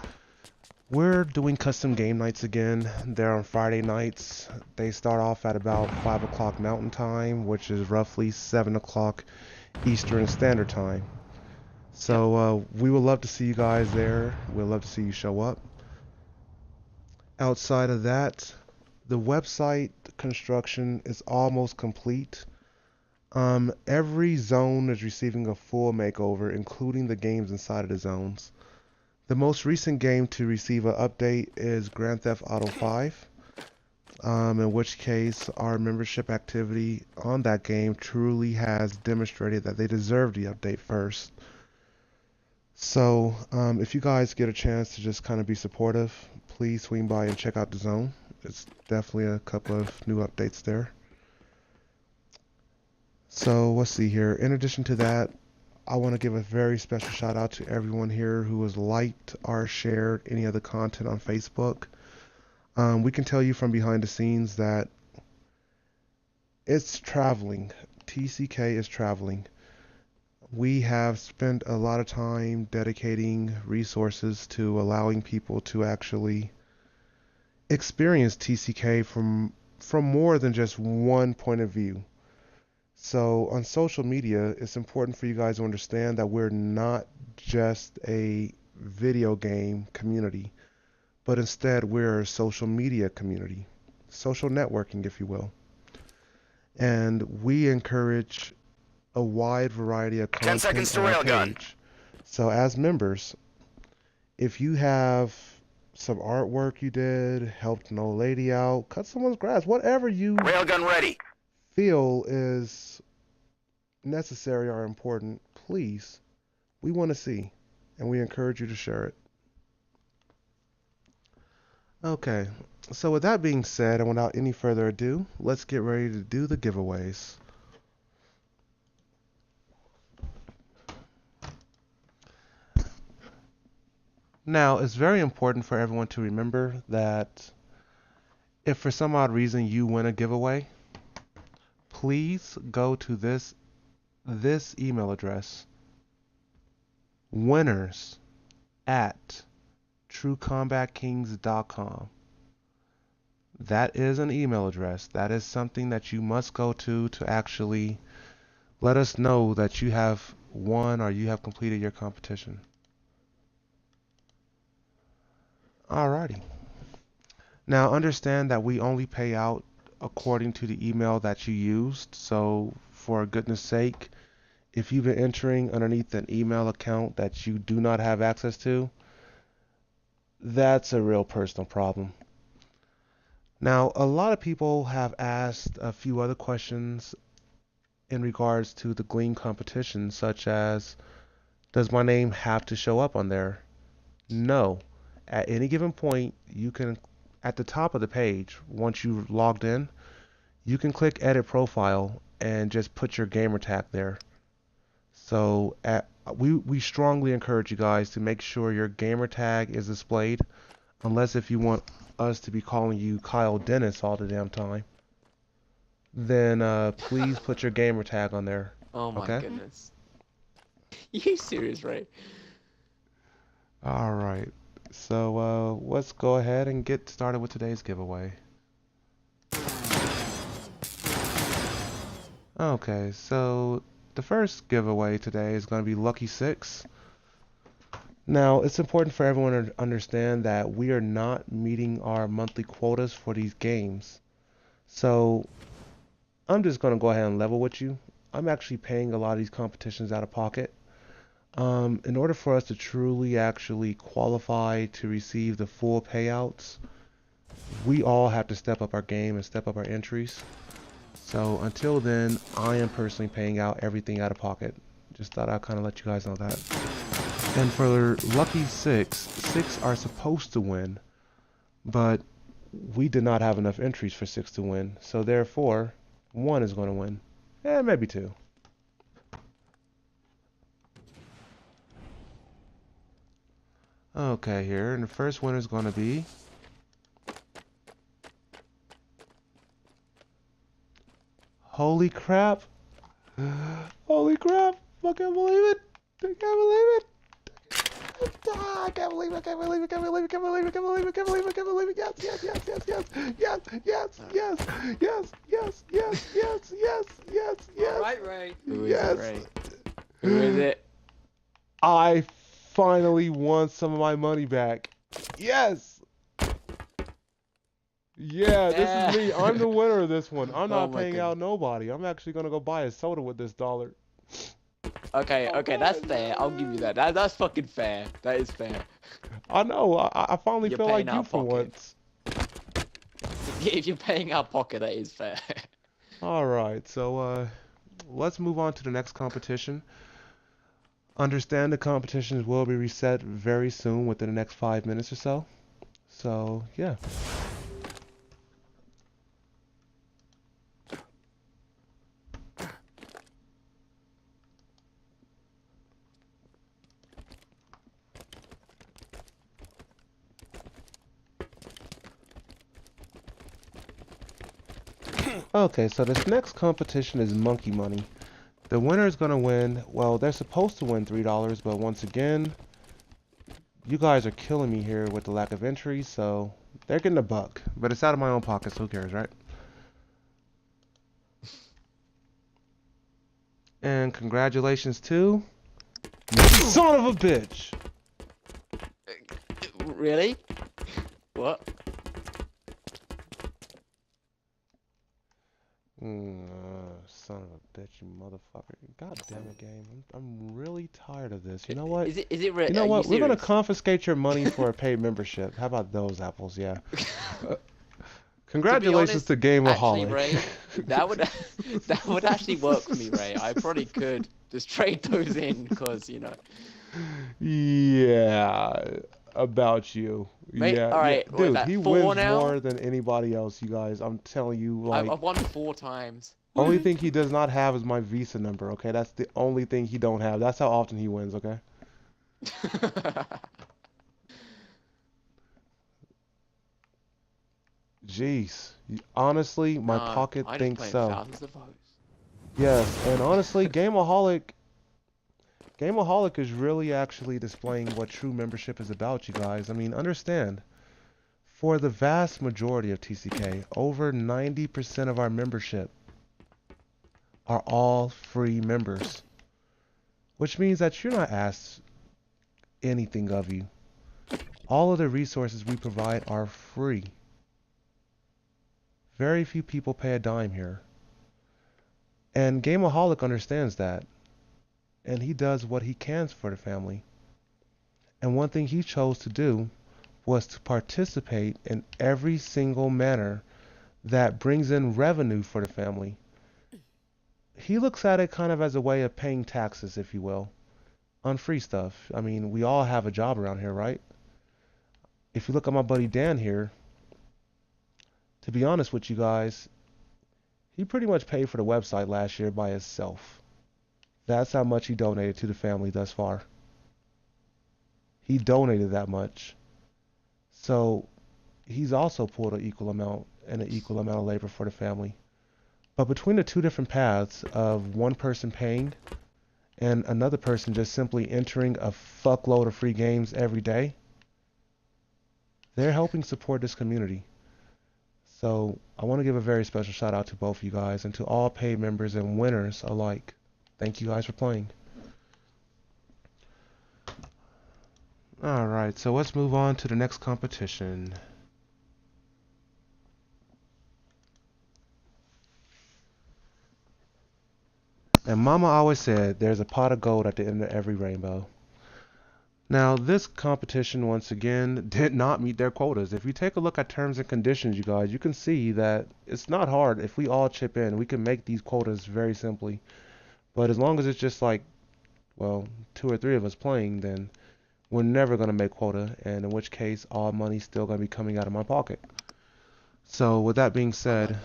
we're doing custom game nights again. They're on Friday nights. They start off at about 5 o'clock Mountain Time, which is roughly 7 o'clock Eastern Standard Time. So we would love to see you guys there. We'd love to see you show up. Outside of that, the website construction is almost complete. Every zone is receiving a full makeover, including the games inside of the zones. The most recent game to receive an update is Grand Theft Auto 5. In which case our membership activity on that game truly has demonstrated that they deserve the update first. So if you guys get a chance to just kind of be supportive, please swing by and check out the zone. It's definitely a couple of new updates there. So let's see here. In addition to that, I want to give a very special shout out to everyone here who has liked or shared any of the content on Facebook. We can tell you from behind the scenes that it's traveling. TCK is traveling. We have spent a lot of time dedicating resources to allowing people to actually experience TCK from more than just one point of view. So on social media, it's important for you guys to understand that we're not just a video game community, but instead we're a social media community, social networking, if you will. And we encourage a wide variety of content 10 seconds to on our railgun. page. So as members, if you have some artwork you did, helped an old lady out, cut someone's grass, whatever you Railgun ready. feel is necessary or important, please, we want to see, and we encourage you to share it. Okay, so with that being said, and without any further ado, let's get ready to do the giveaways. Now, it's very important for everyone to remember that if for some odd reason you win a giveaway, please go to this email address, winners@truecombatkings.com. That is an email address. That is something that you must go to actually let us know that you have won or you have completed your competition. Alrighty. Now understand that we only pay out according to the email that you used. So for goodness sake, if you've been entering underneath an email account that you do not have access to, that's a real personal problem. Now, a lot of people have asked a few other questions in regards to the Gleam competition, such as, does my name have to show up on there? No. At any given point, you can, at the top of the page, once you've logged in, you can click Edit Profile and just put your gamer tag there. So we strongly encourage you guys to make sure your gamer tag is displayed, unless if you want us to be calling you Kyle Dennis all the damn time. then please put your gamer tag on there. Oh my Okay? goodness. You serious, Ray? All right. So let's go ahead and get started with today's giveaway. Okay, so the first giveaway today is going to be Lucky 6. Now, it's important for everyone to understand that we are not meeting our monthly quotas for these games. So, I'm just going to go ahead and level with you. I'm actually paying a lot of these competitions out of pocket. In order for us to truly actually qualify to receive the full payouts, we all have to step up our game and step up our entries. So until then, I am personally paying out everything out of pocket. Just thought I'd kind of let you guys know that. And for Lucky 6, 6 are supposed to win, but we did not have enough entries for 6 to win. So therefore, 1 is going to win. Maybe 2. Okay, here, and the first winner is going to be holy crap. Holy crap. I can't believe it. I can't believe it. I can't believe it. I can't believe it. I can't believe it. I can't believe it. I can't believe it. I can't believe it. I can't believe it. Yes, yes, yes, yes, yes. Yes, yes, yes, yes, yes, yes, yes, yes, yes. All right, Ray. Who is it, Ray? Who is it? I finally won some of my money back. Yes. Yeah, this is me. I'm the winner of this one. I'm Oh not my paying out nobody. I'm actually gonna go buy a soda with this dollar. Okay, Oh okay, that's my fair. I'll give you God. that. That's fucking fair. That is fair. I know. I finally You're feel paying like you out for pocket. once. If you're paying out pocket, that is fair. All right. So let's move on to the next competition. Understand the competitions will be reset very soon within the next 5 minutes or so. So yeah. Okay, so this next competition is Monkey Money. The winner is going to win, well, they're supposed to win $3, but once again, you guys are killing me here with the lack of entries, so they're getting $1. But it's out of my own pocket, so who cares, right? And congratulations to... Son of a bitch! Really? What? Son of a bitch, you motherfucker. God damn it, game. I'm really tired of this. You know what? Is it real? You know Are you what? We're gonna serious? confiscate your money for a paid membership. How about those apples? Yeah. Uh, To be Congratulations honest, to actually, Gameaholic. Ray, that would that would actually work for me, Ray. I probably could just trade those in, because you know. Yeah, about you. Mate, Yeah, all yeah, right, what is dude, that? he Four wins now? more than anybody else, you guys. I'm telling you, like, I've won 4 times. only thing he does not have is my Visa number, okay? That's the only thing he don't have. That's how often he wins, okay? Jeez. Honestly, my No, pocket I just thinks play so. thousands of votes. Yes, and honestly, Gameaholic is really actually displaying what true membership is about, you guys. I mean, understand, for the vast majority of TCK, over 90% of our membership are all free members, which means that you're not asked anything of you. All of the resources we provide are free. Very few people pay a dime here. And Gameaholic understands that, and he does what he can for the family. And one thing he chose to do was to participate in every single manner that brings in revenue for the family. He looks at it kind of as a way of paying taxes, if you will, on free stuff. I mean, we all have a job around here, right? If you look at my buddy Dan here, to be honest with you guys, he pretty much paid for the website last year by himself. That's how much he donated to the family thus far. He donated that much. So he's also pulled an equal amount and an equal amount of labor for the family. But between the two different paths of one person paying and another person just simply entering a fuckload of free games every day, they're helping support this community. So I want to give a very special shout out to both of you guys and to all paid members and winners alike. Thank you guys for playing. Alright, so let's move on to the next competition. And Mama always said there's a pot of gold at the end of every rainbow. Now, this competition, once again, did not meet their quotas. If you take a look at terms and conditions, you guys, you can see that it's not hard. If we all chip in, we can make these quotas very simply. But as long as it's just like, well, 2 or 3 of us playing, then we're never going to make quota, and in which case, all money's still going to be coming out of my pocket. So, with that being said,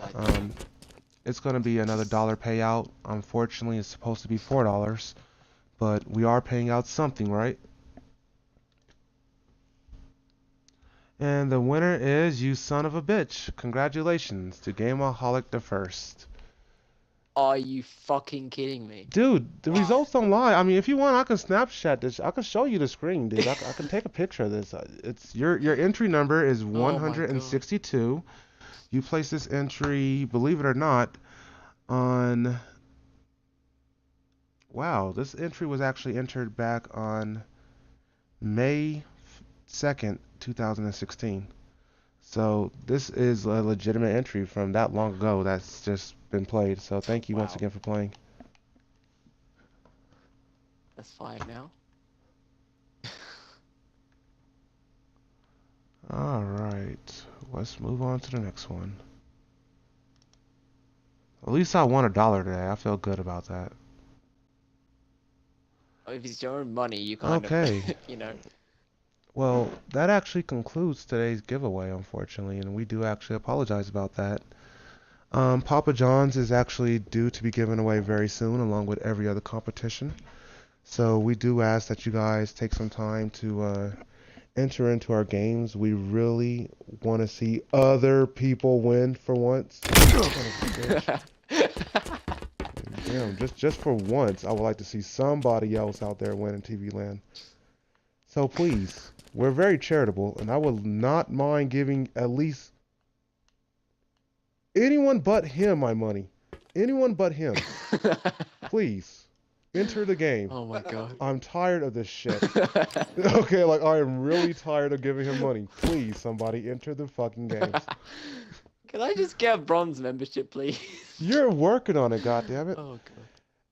it's going to be another $1 payout. Unfortunately, it's supposed to be $4, but we are paying out something, right? And the winner is you son of a bitch. Congratulations to Gameaholic the First. Are you fucking kidding me? Dude, the results don't lie. I mean, if you want, I can Snapchat this. I can show you the screen, dude. I can take a picture of this. It's your entry number is 162. You place this entry, believe it or not, on... Wow, this entry was actually entered back on May 2nd, 2016. So this is a legitimate entry from that long ago that's just been played. So thank you once again for playing. That's 5 now. Alright, let's move on to the next one. At least I won $1 today. I feel good about that. If it's your own money, you kind Okay. of, you know. Well, that actually concludes today's giveaway, unfortunately, and we do actually apologize about that. Papa John's is actually due to be given away very soon, along with every other competition. So we do ask that you guys take some time to enter into our games. We really want to see other people win for once. Damn, just for once, I would like to see somebody else out there win in TV land. So please, we're very charitable, and I would not mind giving at least anyone but him my money. Anyone but him. Please, enter the game. Oh my god. I'm tired of this shit. Okay, like, I am really tired of giving him money. Please, somebody enter the fucking games. Can I just get a bronze membership, please? You're working on it, goddammit. Oh god.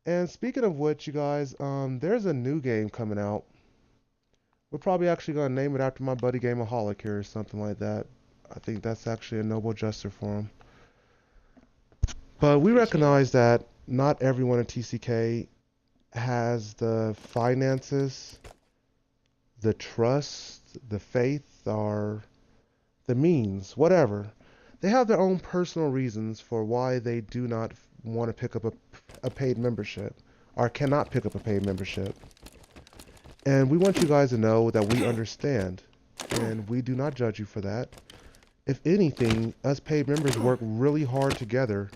And speaking of which, you guys, there's a new game coming out. We're probably actually going to name it after my buddy Gameaholic here or something like that. I think that's actually a noble gesture for him. But we recognize that not everyone in TCK has the finances, the trust, the faith, or the means, whatever. They have their own personal reasons for why they do not want to pick up a paid membership or cannot pick up a paid membership. And we want you guys to know that we understand and we do not judge you for that. If anything, us paid members work really hard together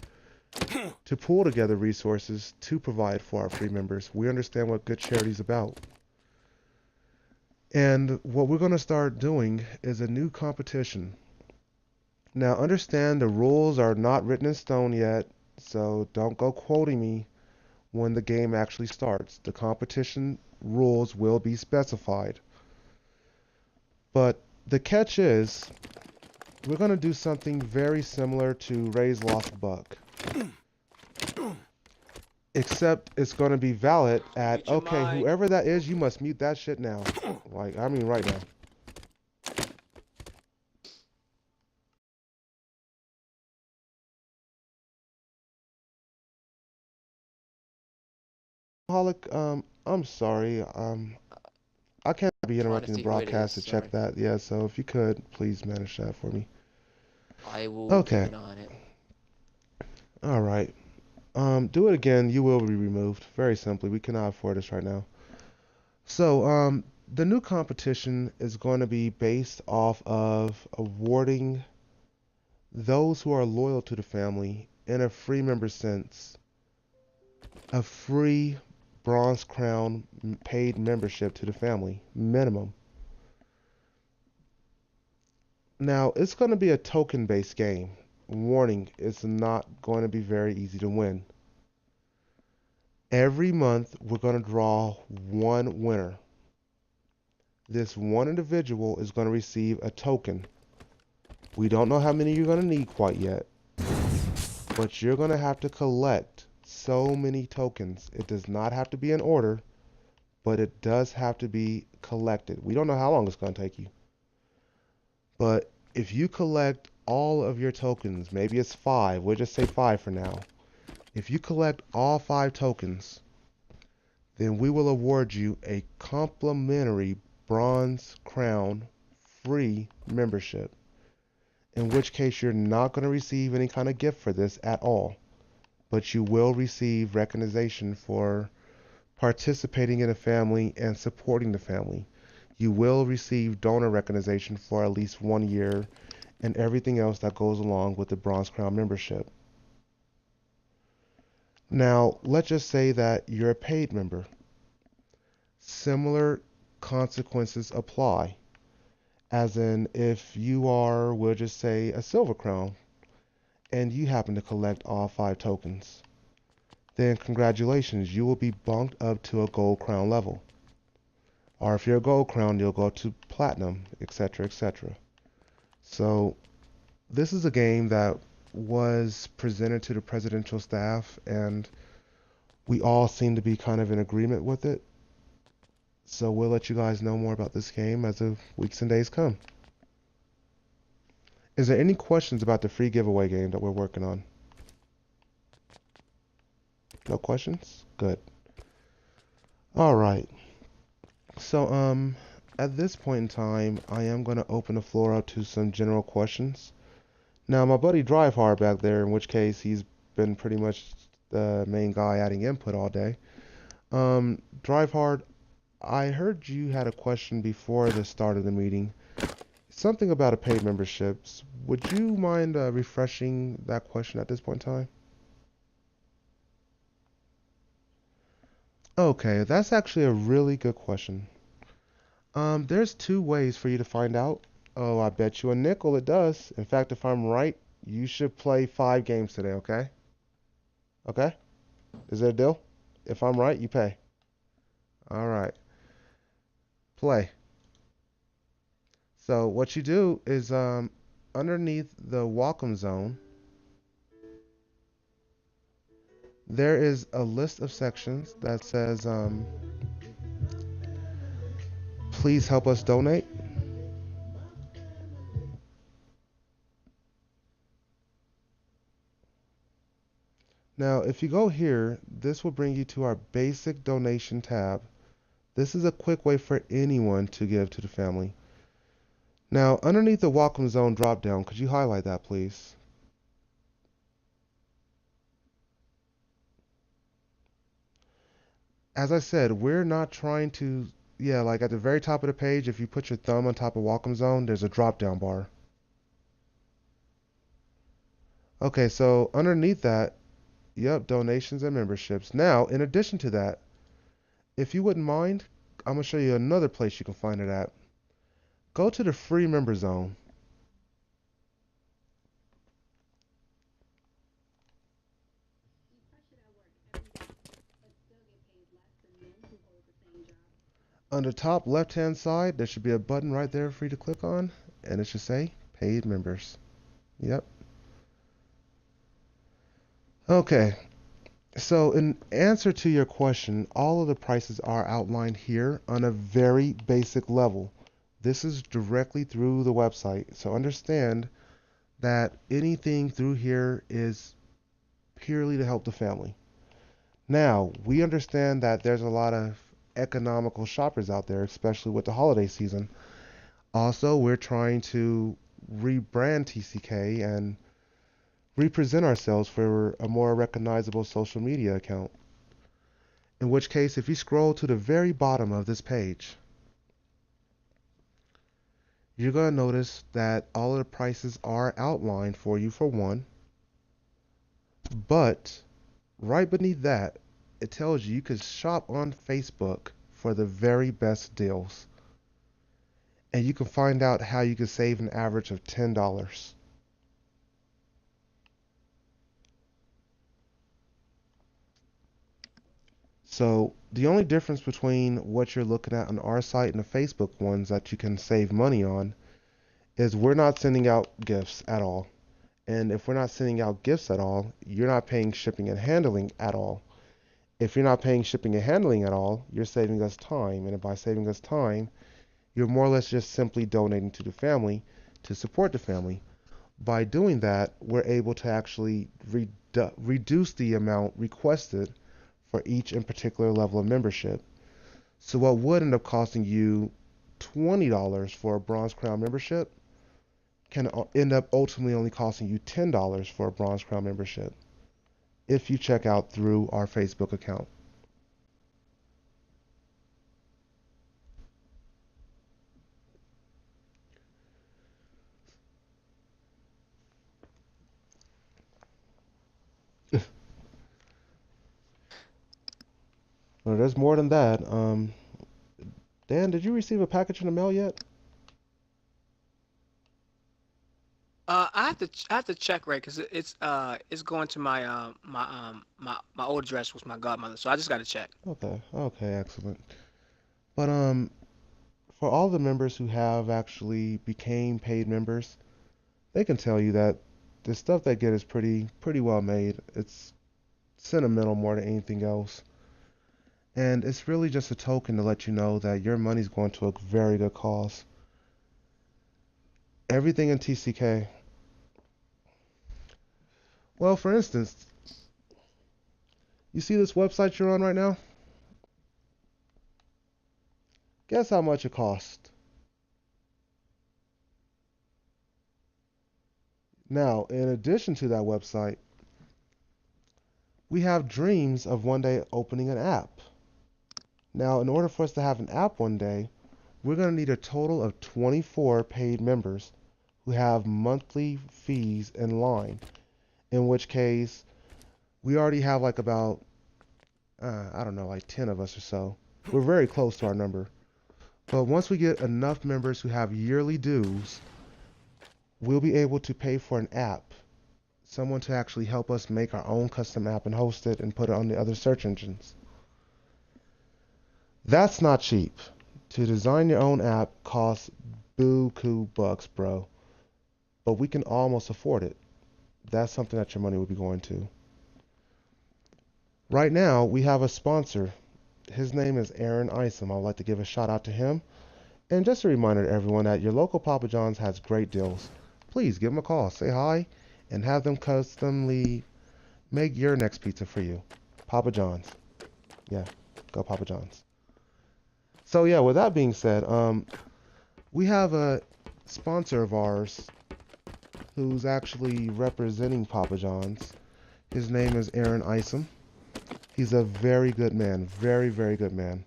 to pull together resources to provide for our free members. We understand what good charity is about. And what we're going to start doing is a new competition. Now, understand the rules are not written in stone yet, so don't go quoting me when the game actually starts. The competition rules will be specified. But the catch is, we're going to do something very similar to Raise Lost Buck. Except it's going to be valid at, okay, whoever that is, you must mute that shit now. Like, I mean right now. I'm sorry. I can't be interrupting the broadcast to check that. Yeah, so if you could, please manage that for me. I will keep an eye on it. All right. Do it again. You will be removed. Very simply. We cannot afford this right now. So, the new competition is going to be based off of awarding those who are loyal to the family in a free member sense, a free Bronze Crown paid membership to the family, minimum. Now, it's going to be a token-based game. Warning, it's not going to be very easy to win. Every month, we're going to draw one winner. This one individual is going to receive a token. We don't know how many you're going to need quite yet, but you're going to have to collect so many tokens. It does not have to be in order, but it does have to be collected. We don't know how long it's going to take you. But if you collect all of your tokens, maybe it's 5, we'll just say 5 for now. If you collect all 5 tokens, then we will award you a complimentary Bronze Crown free membership. In which case you're not going to receive any kind of gift for this at all, but you will receive recognition for participating in a family and supporting the family. You will receive donor recognition for at least 1 year and everything else that goes along with the Bronze Crown membership. Now, let's just say that you're a paid member. Similar consequences apply. As in, if you are, we'll just say, a Silver Crown, and you happen to collect all 5 tokens, then congratulations, you will be bumped up to a Gold Crown level. Or if you're a Gold Crown, you'll go to Platinum, etc., etc. So, this is a game that was presented to the presidential staff, and we all seem to be kind of in agreement with it. So we'll let you guys know more about this game as the weeks and days come. Is there any questions about the free giveaway game that we're working on? No questions? Good. Alright. So, at this point in time, I am going to open the floor up to some general questions. Now, my buddy Drive Hard back there, in which case he's been pretty much the main guy adding input all day. Drive Hard, I heard you had a question before the start of the meeting. Something about a paid memberships. Would you mind refreshing that question at this point in time? Okay, that's actually a really good question. There's 2 ways for you to find out. Oh, I bet you a nickel it does. In fact, if I'm right, you should play 5 games today, okay? Okay? Is that a deal? If I'm right, you pay. Alright. Play. So what you do is underneath the welcome zone, there is a list of sections that says please help us donate. Now if you go here, this will bring you to our basic donation tab. This is a quick way for anyone to give to the family. Now underneath the welcome zone drop down, could you highlight that please? As I said, we're not trying to, yeah, like at the very top of the page, if you put your thumb on top of welcome zone, there's a drop down bar. Okay, so underneath that, yep, donations and memberships. Now, in addition to that, if you wouldn't mind, I'm going to show you another place you can find it at. Go to the free member zone. On the top left-hand side, there should be a button right there for you to click on, and it should say paid members. Yep. Okay. So in answer to your question, all of the prices are outlined here on a very basic level. This is directly through the website. So understand that anything through here is purely to help the family. Now, we understand that there's a lot of economical shoppers out there, especially with the holiday season. Also, we're trying to rebrand TCK and represent ourselves for a more recognizable social media account. In which case, if you scroll to the very bottom of this page, you're going to notice that all of the prices are outlined for you for one. But right beneath that, it tells you you can shop on Facebook for the very best deals. And you can find out how you can save an average of $10. So the only difference between what you're looking at on our site and the Facebook ones that you can save money on is we're not sending out gifts at all. And if we're not sending out gifts at all, you're not paying shipping and handling at all. If you're not paying shipping and handling at all, you're saving us time. And by saving us time, you're more or less just simply donating to the family to support the family. By doing that, we're able to actually reduce the amount requested for each in particular level of membership. So what would end up costing you $20 for a Bronze Crown membership can end up ultimately only costing you $10 for a Bronze Crown membership if you check out through our Facebook account. Well, there's more than that. Dan, did you receive a package in the mail yet? I have to check, right, because it's going to my old address with my godmother, so I just got to check. Okay, okay, excellent. But for all the members who have actually became paid members, they can tell you that the stuff they get is pretty well made. It's sentimental more than anything else. And it's really just a token to let you know that your money's going to a very good cause. Everything in TCK. Well, for instance, you see this website you're on right now? Guess how much it costs. Now, in addition to that website, we have dreams of one day opening an app. Now, in order for us to have an app one day, we're going to need a total of 24 paid members who have monthly fees in line, in which case we already have like about, I don't know, like 10 of us or so. We're very close to our number. But once we get enough members who have yearly dues, we'll be able to pay for an app, someone to actually help us make our own custom app and host it and put it on the other search engines. That's not cheap. To design your own app costs buku bucks, bro. But we can almost afford it. That's something that your money will be going to. Right now, we have a sponsor. His name is Aaron Isom. I'd like to give a shout out to him. And just a reminder to everyone that your local Papa John's has great deals. Please give them a call, say hi, and have them customly make your next pizza for you. Papa John's. Yeah, go Papa John's. So yeah, with that being said, we have a sponsor of ours who's actually representing Papa John's. His name is Aaron Isom. He's a very good man, very, very good man.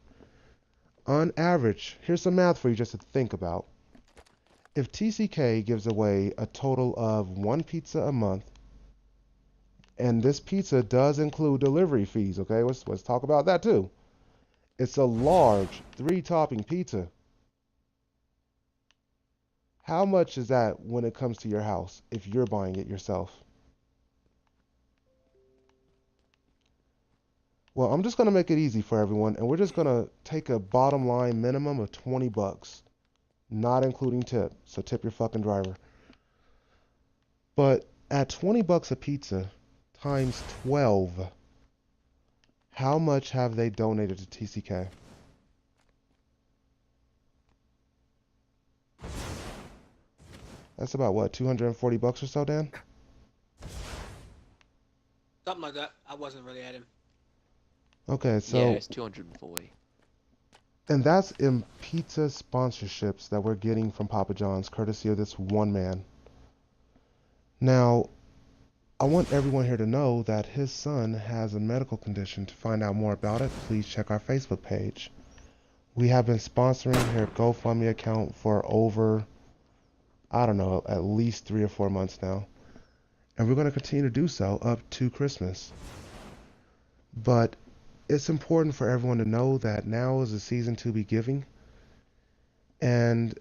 On average, here's some math for you just to think about. If TCK gives away a total of one pizza a month, and this pizza does include delivery fees, okay? Let's talk about that too. It's a large 3-topping pizza. How much is that when it comes to your house if you're buying it yourself? Well, I'm just going to make it easy for everyone, and we're just going to take a bottom line minimum of 20 bucks, not including tip. So tip your fucking driver. But at 20 bucks a pizza times 12, how much have they donated to TCK? That's about what, 240 bucks or so, Dan? Something like that. I wasn't really at him. Okay, so Yeah, it's 240. and that's in pizza sponsorships that we're getting from Papa John's, courtesy of this one man. Now, I want everyone here to know that his son has a medical condition. To find out more about it, please check our Facebook page. We have been sponsoring her GoFundMe account for over, I don't know, at least 3 or 4 months now. and we're going to continue to do so up to Christmas. But it's important for everyone to know that now is the season to be giving, and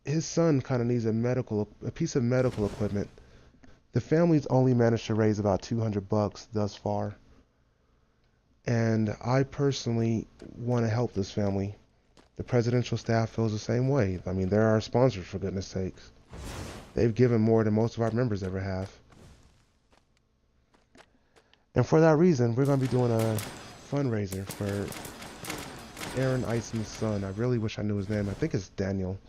his son kind of needs a piece of medical equipment. The family's only managed to raise about $200 thus far, and I personally want to help this family. The presidential staff feels the same way. I mean, they're our sponsors, for goodness sakes. They've given more than most of our members ever have. And for that reason, we're going to be doing a fundraiser for Aaron Ison's son. I really wish I knew his name. I think it's Daniel.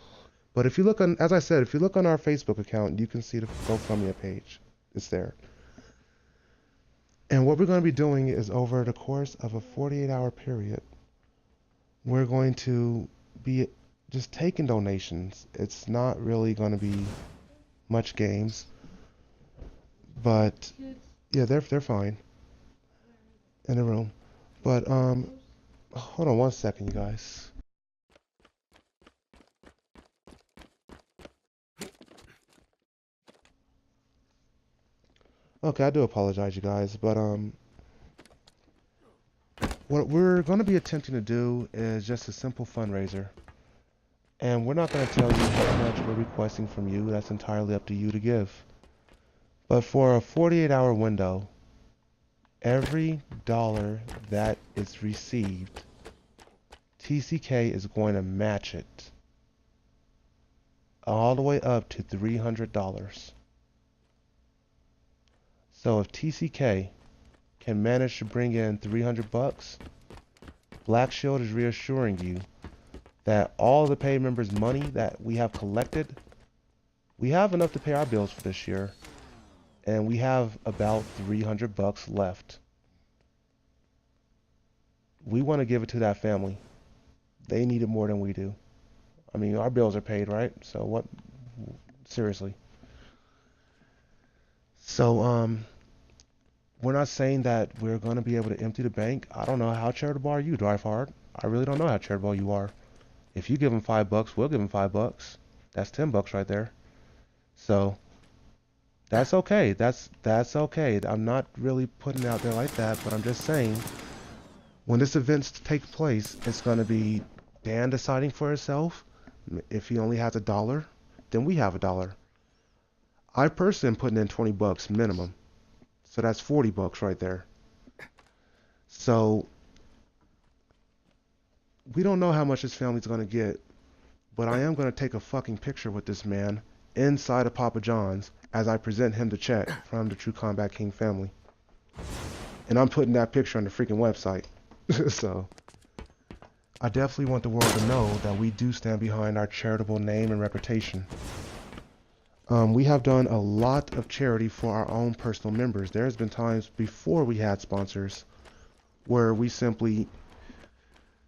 But if you look on, as I said, if you look on our Facebook account, you can see the GoFundMe page. It's there. And what we're going to be doing is, over the course of a 48-hour period, we're going to be just taking donations. It's not really going to be much games, but yeah, they're fine in the room. But hold on one second, you guys. Okay, I do apologize, you guys, but what we're going to be attempting to do is just a simple fundraiser. And we're not going to tell you how much we're requesting from you. That's entirely up to you to give. But for a 48-hour window, every dollar that is received, TCK is going to match it all the way up to $300. So if TCK can manage to bring in $300, Black Shield is reassuring you that all the paid members' money that we have collected, we have enough to pay our bills for this year, and we have about $300 left. We want to give it to that family. They need it more than we do. I mean, our bills are paid, right? So what? Seriously. So, we're not saying that we're going to be able to empty the bank. I don't know, how charitable are you, Drive Hard? I really don't know how charitable you are. If you give them $5, we'll give them $5. That's $10 right there. So that's okay. That's okay. I'm not really putting it out there like that, but I'm just saying, when this event takes place, it's going to be Dan deciding for himself. If he only has $1, then we have $1. I personally am putting in $20 minimum. So that's $40 right there. So we don't know how much this family's going to get, but I am going to take a fucking picture with this man inside of Papa John's as I present him the check from the True Combat King family. And I'm putting that picture on the freaking website. So I definitely want the world to know that we do stand behind our charitable name and reputation. We have done a lot of charity for our own personal members. There's been times before we had sponsors where we simply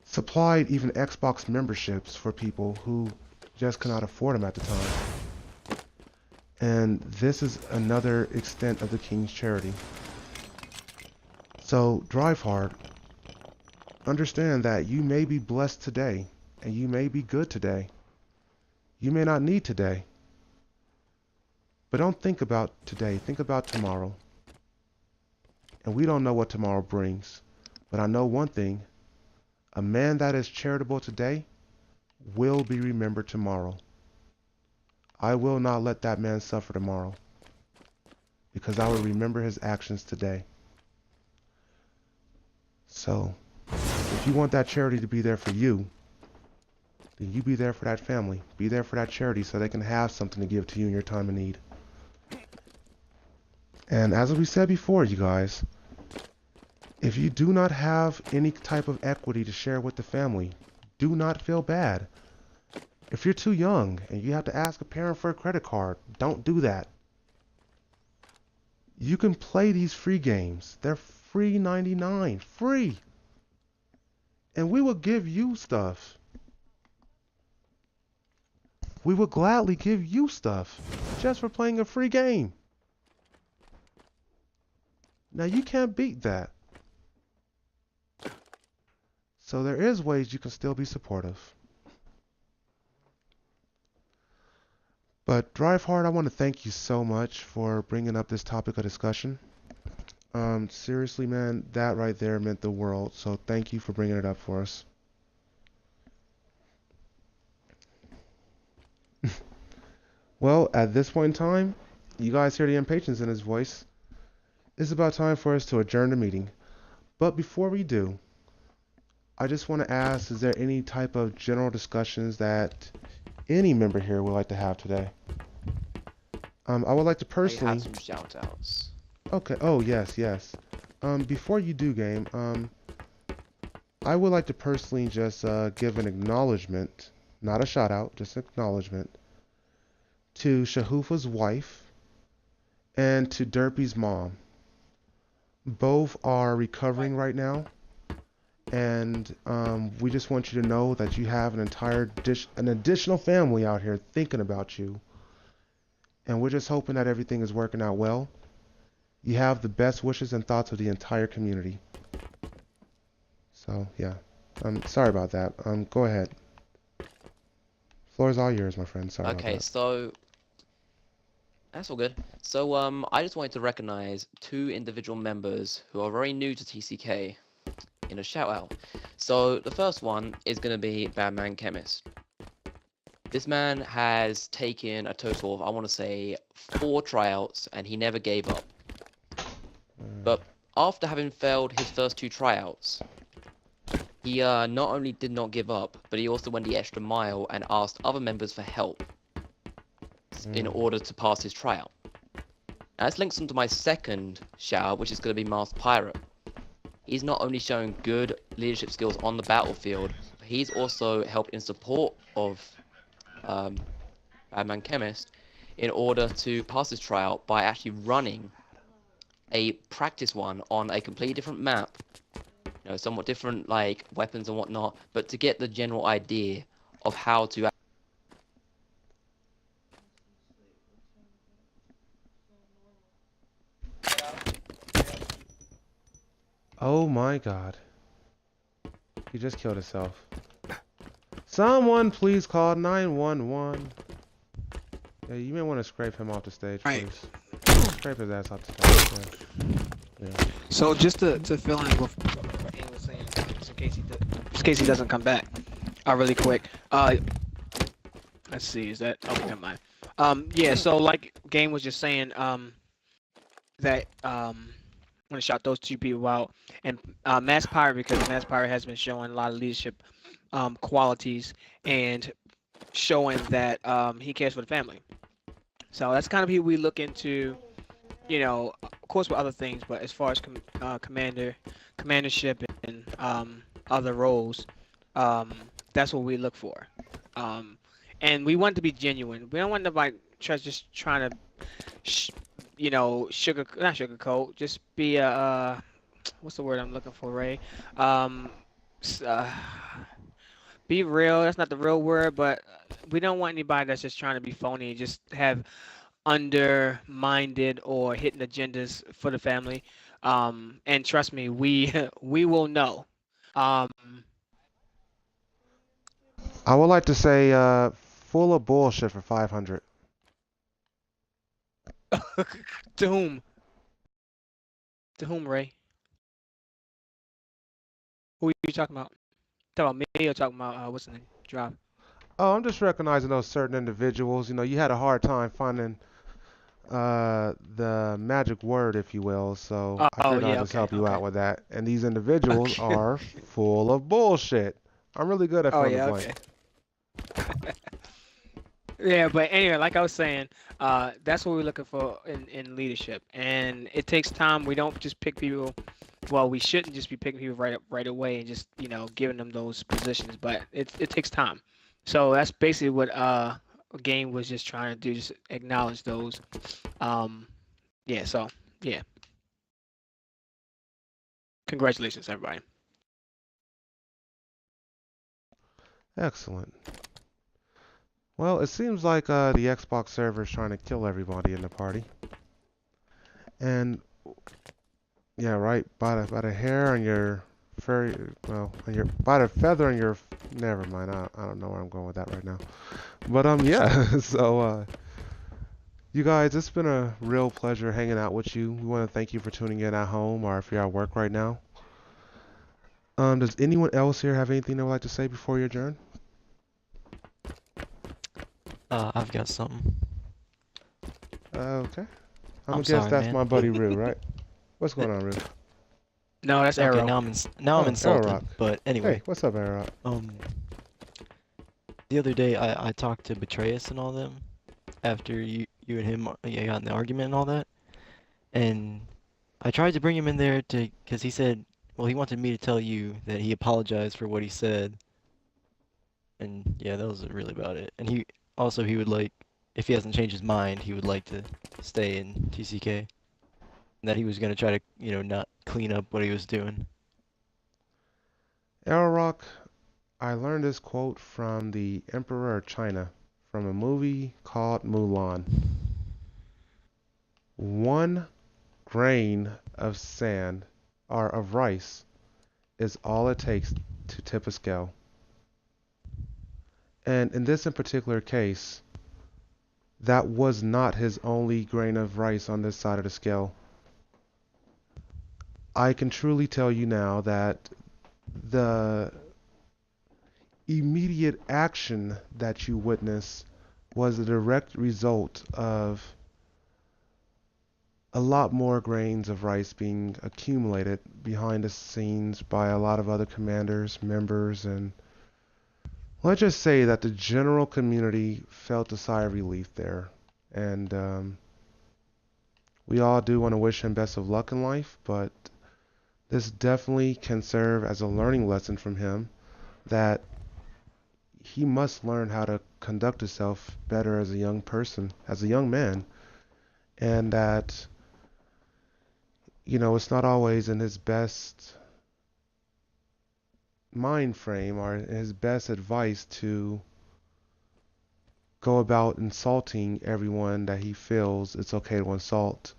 supplied even Xbox memberships for people who just could not afford them at the time. And this is another extent of the King's charity. So drive hard. Understand that you may be blessed today, and you may be good today. You may not need today. But don't think about today. Think about tomorrow. And we don't know what tomorrow brings. But I know one thing. A man that is charitable today will be remembered tomorrow. I will not let that man suffer tomorrow, because I will remember his actions today. So, if you want that charity to be there for you, then you be there for that family. Be there for that charity so they can have something to give to you in your time of need. And as we said before, you guys, if you do not have any type of equity to share with the family, do not feel bad. If you're too young and you have to ask a parent for a credit card, don't do that. You can play these free games. They're free 99, free. And we will give you stuff. We will gladly give you stuff just for playing a free game. Now you can't beat that. So there is ways you can still be supportive. But Drive Hard, I want to thank you so much for bringing up this topic of discussion. Seriously, man, that right there meant the world. So thank you for bringing it up for us. Well, at this point in time, you guys hear the impatience in his voice. It's about time for us to adjourn the meeting. But before we do, I just want to ask, is there any type of general discussions that any member here would like to have today? I would like to I personally... have some shout outs. Okay, oh yes, yes. Before you do, game, I would like to personally just give an acknowledgement, not a shout out, just an acknowledgement, to Shahufa's wife and to Derpy's mom. Both are recovering right now, and we just want you to know that you have an additional family out here thinking about you, and we're just hoping that everything is working out well. You have the best wishes and thoughts of the entire community. So yeah, sorry about that. Go ahead. Floor is all yours, my friend. Sorry about Okay, that. so that's all good. So I just wanted to recognize two individual members who are very new to TCK in a shout out. So the first one is going to be Batman Chemist. This man has taken a total of, I want to say, 4 tryouts, and he never gave up. But after having failed his first 2 tryouts, he not only did not give up, but he also went the extra mile and asked other members for help in order to pass his tryout. Now this links into my second shout, which is going to be Masked Pirate. He's not only showing good leadership skills on the battlefield, but he's also helped in support of Badman Chemist in order to pass his tryout by actually running a practice one on a completely different map, you know, somewhat different like weapons and whatnot, but to get the general idea of how to. Oh my God. He just killed himself. Someone please call 911. Yeah, you may want to scrape him off the stage, Right. please. Scrape his ass off the stage. Yeah. So just to fill in with what Ian was saying, just in case he doesn't come back, really quick. Let's see, is that okay? Never mind. Yeah. So like Game was just saying, that I'm gonna shout those 2 people out, and Mass Pirate, because Mass Pirate has been showing a lot of leadership qualities and showing that he cares for the family. So that's kind of who we look into, you know, of course with other things, but as far as commandership and other roles, that's what we look for. And we want to be genuine. We don't want to like just trying to, not sugarcoat, just be a what's the word I'm looking for, Ray? Be real. That's not the real word, but we don't want anybody that's just trying to be phony, just have undermined or hidden agendas for the family. And trust me, we we will know. Um, I would like to say, full of bullshit for 500. to whom? To whom, Ray? Who are you talking about? Talking about me or talking about what's the name? Drive. Oh, I'm just recognizing those certain individuals. You know, you had a hard time finding the magic word, if you will, so I Oh figured I'd yeah, just okay, help you okay. out with that. And these individuals Okay. are full of bullshit. I'm really good at Oh fill in the yeah, blank. okay. Yeah, but anyway, like I was saying, that's what we're looking for in leadership, and it takes time. We don't just pick people. Well, we shouldn't just be picking people right away and just giving them those positions, but it takes time. So that's basically what Game was just trying to do, just acknowledge those. Yeah. So yeah, congratulations, everybody. Excellent. Well, it seems like the Xbox server is trying to kill everybody in the party. And yeah, right, by the hair on your furry, well, on your by the feather on your. Never mind. I don't know where I'm going with that right now. But yeah. So You guys, it's been a real pleasure hanging out with you. We want to thank you for tuning in at home or if you're at work right now. Does anyone else here have anything they would like to say before you adjourn? I've got something. Okay. I'm gonna I'm guess sorry, that's man. my buddy Rue, right? What's Uh, going on, Rue? No, that's Okay, Arrow. now I'm Oh, Arrow insulted. Rock. But Hey, anyway, what's up, Arrow Rock? the other day I talked to Betrayus and all them after you and him got in the argument and all that, and I tried to bring him in there because he said, well, he wanted me to tell you that he apologized for what he said, and yeah, that was really about it. And he would like, if he hasn't changed his mind, he would like to stay in TCK, and that he was gonna try to, not clean up what he was doing. Arrow Rock, I learned this quote from the Emperor of China from a movie called Mulan. One grain of sand or of rice is all it takes to tip a scale. And in this in particular case, that was not his only grain of rice on this side of the scale. I can truly tell you now that the immediate action that you witness was a direct result of a lot more grains of rice being accumulated behind the scenes by a lot of other commanders, members, and let's just say that the general community felt a sigh of relief there. And we all do want to wish him best of luck in life, but this definitely can serve as a learning lesson from him that he must learn how to conduct himself better as a young person, as a young man, and that, it's not always in his best mind frame or his best advice to go about insulting everyone that he feels it's okay to insult.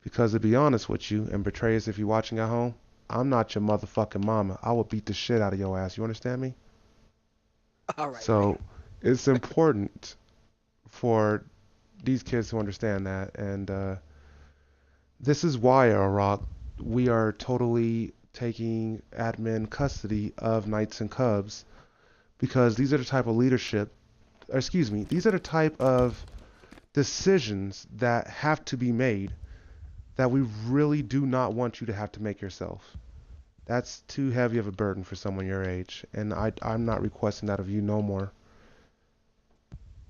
Because to be honest with you, and betray us if you're watching at home, I'm not your motherfucking mama. I will beat the shit out of your ass. You understand me? All right, So it's important for these kids to understand that. And this is why, Rock, we are totally taking admin custody of Knights and Cubs because these are the type of leadership, or excuse me, these are the type of decisions that have to be made that we really do not want you to have to make yourself. That's too heavy of a burden for someone your age, and I'm not requesting that of you no more.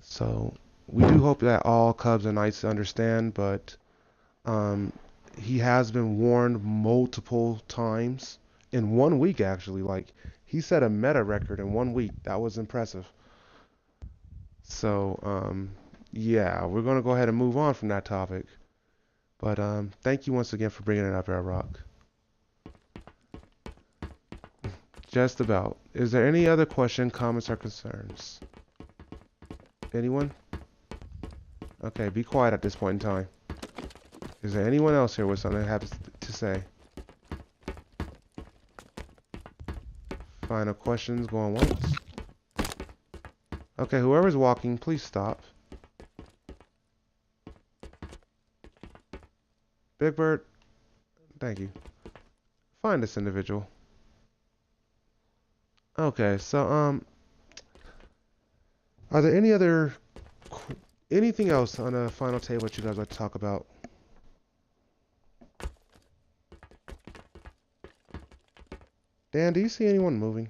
So we do hope that all Cubs and Knights understand, but um, he has been warned multiple times in 1 week actually. Like he set a meta record in 1 week. That was impressive. So yeah, we're gonna go ahead and move on from that topic. But thank you once again for bringing it up, Air Rock. Just about. Is there any other question, comments, or concerns? Anyone? Okay, be quiet at this point in time. Is there anyone else here with something they have to say? Final questions going once. Okay, whoever's walking, please stop. Big Bird, thank you. Find this individual. Okay, so are there anything else on the final table that you guys like to talk about? Dan, do you see anyone moving?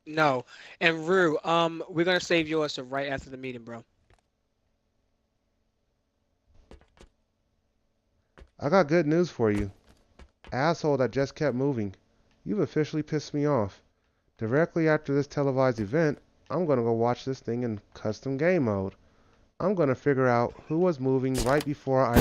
no. And Rue, we're gonna save yours to right after the meeting, bro. I got good news for you. Asshole that just kept moving. You've officially pissed me off. Directly after this televised event, I'm gonna go watch this thing in custom game mode. I'm gonna figure out who was moving right before I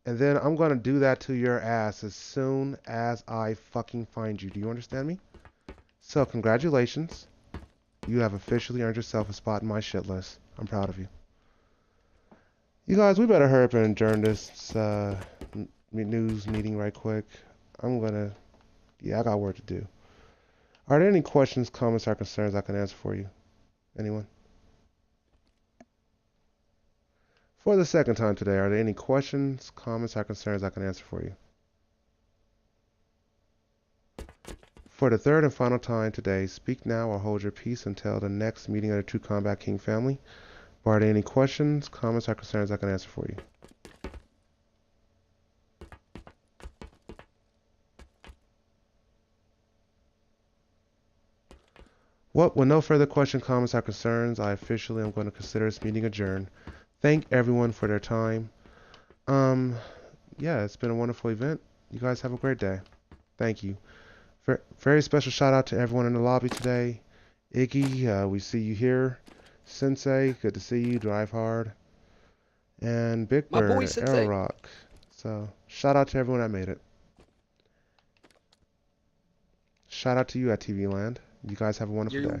and then I'm gonna do that to your ass as soon as I fucking find you. Do you understand me? So congratulations. You have officially earned yourself a spot in my shit list. I'm proud of you. You guys, we better hurry up and adjourn this news meeting right quick. Yeah, I got work to do. Are there any questions, comments, or concerns I can answer for you? Anyone? For the second time today, are there any questions, comments, or concerns I can answer for you? For the third and final time today, speak now or hold your peace until the next meeting of the True Combat King family. Are there any questions, comments, or concerns I can answer for you? Well, with no further questions, comments, or concerns, I officially am going to consider this meeting adjourned. Thank everyone for their time. Yeah, it's been a wonderful event. You guys have a great day. Thank you. Very special shout out to everyone in the lobby today. Iggy, we see you here. Sensei, good to see you. Drive hard. And Big My boy Bird, Arrow Sensei. Rock. So, shout out to everyone that made it. Shout out to you at TV Land. You guys have a wonderful day.